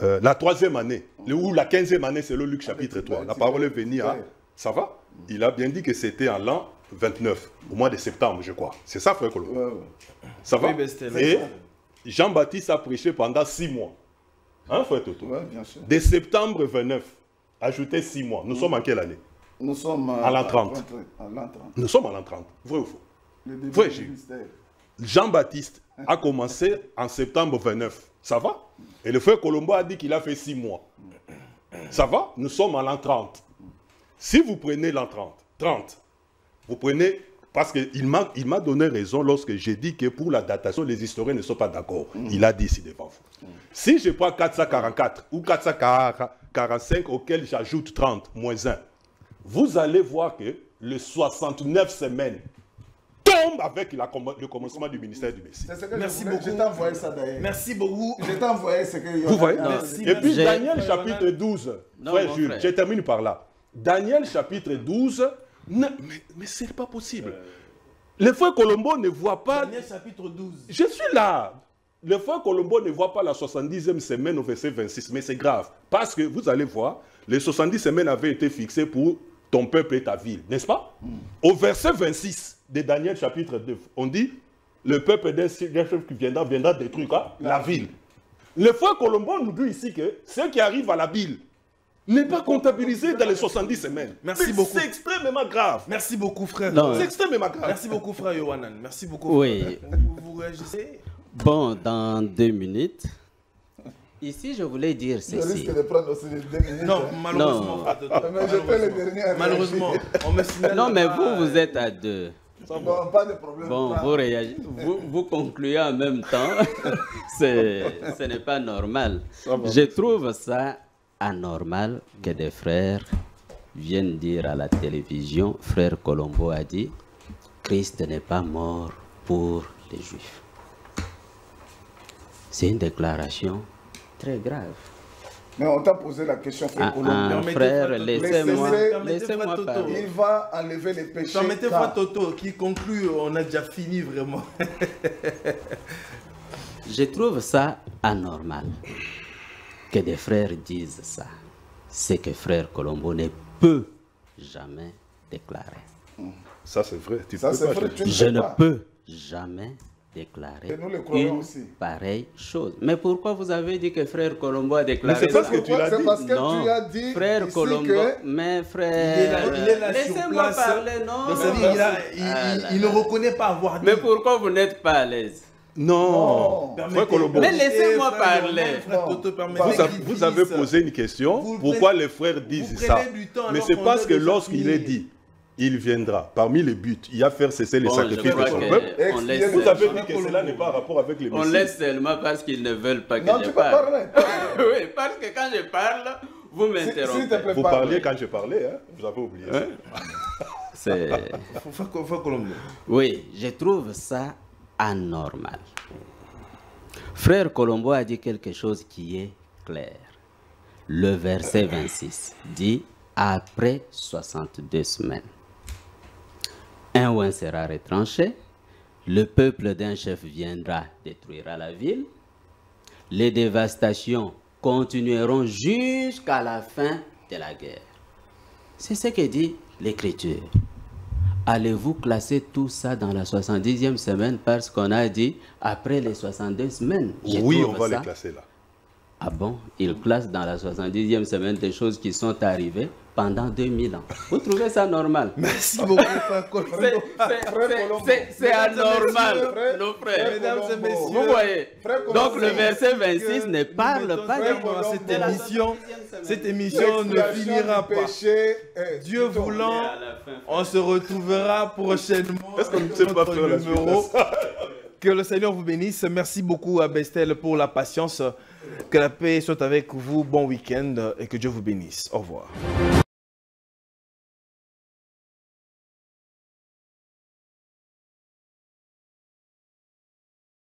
C: La 3e année, ou la 15e année, c'est le Luc chapitre 3. La parole est venue à... Ça va? Il a bien dit que c'était en l'an 29, au mois de septembre, je crois. C'est ça, frère Colombo?
A: Ouais, ouais.
C: Ça va?
D: Oui, ben, c'était
C: Et
D: ça.
C: Jean-Baptiste a prêché pendant 6 mois. Hein, frère Toto?
A: Ouais, bien sûr.
C: De septembre 29, ajoutez 6 mois. Nous sommes en quelle année?
A: Nous sommes
C: À l'an 30.
A: À l'an 30.
C: Nous sommes en l'an 30. Vrai ou faux?
A: Le début
C: Frère
A: du
C: Gilles.
A: ministère.
C: Jean-Baptiste a commencé en septembre 29. Ça va? Et le frère Colombo a dit qu'il a fait 6 mois. Ça va? Nous sommes en l'an 30. Si vous prenez l'an 30, vous prenez... Parce qu'il m'a donné raison lorsque j'ai dit que pour la datation, les historiens ne sont pas d'accord. Il a dit ici devant vous. Si je prends 444 ou 445 auquel j'ajoute 30 moins 1, vous allez voir que le 69 semaines tombe avec le commencement du ministère du Messie.
A: C'est ce que
D: Merci
A: je voulais.
D: beaucoup.
A: Je t'ai envoyé ça d'ailleurs.
D: Merci beaucoup.
A: Je t'ai envoyé ce que...
C: Vous voyez?
D: Merci,
C: Et puis
B: J'ai-
C: Daniel chapitre 12,
B: Non,
C: frère
B: mon
C: Jules,
B: frère.
C: je termine par là. Daniel chapitre 12, mais ce n'est pas possible. Le frère Colombo ne voit pas...
D: Daniel chapitre 12.
C: Je suis là. Le frère Colombo ne voit pas la 70e semaine au verset 26, mais c'est grave. Parce que vous allez voir, les 70 semaines avaient été fixées pour ton peuple et ta ville, n'est-ce pas? Au verset 26 de Daniel chapitre 2, on dit, le peuple d'un chef qui viendra détruire quoi? La ville. Le frère Colombo nous dit ici que ceux qui arrivent à la ville n'est pas comptabilisé dans les 70 semaines.
D: Merci
C: Mais
D: beaucoup.
C: C'est extrêmement grave.
D: Merci beaucoup, frère.
B: Non.
C: C'est extrêmement grave.
D: Merci beaucoup, frère Yohanan. Merci beaucoup.
B: Oui.
D: Frère. Vous réagissez?
B: Bon, dans 2 minutes. Ici, je voulais dire
A: Je
B: ceci.
A: risque de prendre aussi les 2 minutes.
D: Non,
A: hein.
D: malheureusement,
B: Non.
D: frère Toto.
A: Mais je fais le dernier à
D: Malheureusement, on me signale.
B: Non, mais
D: là-bas,
B: vous êtes à 2.
A: Bon, pas de problème.
B: Bon, vous concluez en même temps. Ce n'est pas normal. Je trouve ça anormal que des frères viennent dire à la télévision, frère Colombo a dit, Christ n'est pas mort pour les Juifs. C'est une déclaration très grave.
A: Mais on t'a posé la question, frère Colombo.
D: Permettez,
B: Frère,
D: frère Toto.
B: laissez-moi
D: Permettez, frère Toto.
B: parler.
A: Il va enlever les péchés.
D: Permettez,
A: car
D: frère Toto, qui conclut, on a déjà fini vraiment.
B: Je trouve ça anormal que des frères disent ça. C'est que frère Colombo ne peut jamais déclarer.
C: Ça, c'est vrai. Tu
A: Ça,
C: peux
A: c'est
C: pas
A: vrai.
C: changer.
A: Tu ne
B: Je
A: sais
B: ne
A: pas.
B: peux jamais déclarer
A: Et nous le croyons
B: une
A: aussi.
B: pareille chose. Mais pourquoi vous avez dit que frère Colombo a déclaré
C: Mais c'est parce
B: ça?
C: que tu l'as
A: C'est
C: dit.
A: parce que
B: Non,
A: tu as dit
B: frère
A: ici
B: Colombo,
A: que
B: mais frère,
D: Il est là sur
B: laissez-moi
D: place.
B: parler, non?
D: Donc, c'est-à-dire, il ne reconnaît pas avoir dit.
B: Mais pourquoi vous n'êtes pas à l'aise?
C: Non.
D: Permettez-
C: Frère Colombo,
B: Mais laissez-moi
D: frère
B: parler.
D: Yohanan, frère
A: Non.
D: Toto, permettez qu'il
C: vous avez
D: finisse.
C: posé une question.
D: Vous
C: Pourquoi
D: prenez-
C: les frères disent
D: vous
C: ça?
D: prenez du temps
C: Mais
D: alors
C: c'est
D: qu'on
C: parce
D: doit
C: que
D: déjà
C: lorsqu'il est
D: finir.
C: dit, il viendra. Parmi les buts, il y a faire cesser les
B: Bon,
C: sacrifices
B: je
C: de
B: crois
C: son
B: que
C: peuple.
B: on laisse
C: Vous avez
B: seulement.
C: dit que cela n'est pas en rapport avec les
B: On
C: messies.
B: laisse seulement parce qu'ils ne veulent pas que
A: non,
B: je
A: tu peux
B: parle.
A: parler.
B: Oui, parce que quand je parle, vous
A: S'il te
B: m'interrompez.
A: plaît,
C: Vous
A: parle.
C: parliez quand je parlais, hein? Vous avez oublié ça.
B: C'est...
D: Frère Colombo.
B: Oui, je trouve ça anormal. Frère Colombo a dit quelque chose qui est clair. Le verset 26 dit « Après 62 semaines, un oin sera retranché, le peuple d'un chef viendra, détruira la ville, les dévastations continueront jusqu'à la fin de la guerre. » C'est ce que dit l'Écriture. Allez-vous classer tout ça dans la 70e semaine parce qu'on a dit après les 62 semaines? Je
C: Oui, on
B: trouve
C: va
B: ça-
C: les classer là.
B: Ah bon? Il classe dans la 70e semaine des choses qui sont arrivées pendant 2000 ans. Vous trouvez ça normal?
D: Merci beaucoup, frère Colombo.
B: C'est anormal,
A: frère-
B: nos frères.
D: Mesdames et messieurs,
B: Vous voyez?
A: Frère Colombo,
B: Donc le verset 26
D: que
B: ne parle
D: nous
B: pas
D: mettons
B: de
D: terme à cette
B: de la
D: émission.
B: 70e semaine.
D: Cette émission ne finira
A: du
D: pas.
A: péché est
D: Dieu
A: plutôt-
D: voulant, on se retrouvera prochainement.
C: Est-ce qu'on ne sait pas
D: Notre
C: faire la suite
D: numéro.
C: à ça?
D: Que le Seigneur vous bénisse. Merci beaucoup à Bestel pour la patience. Que la paix soit avec vous. Bon week-end et que Dieu vous bénisse. Au revoir.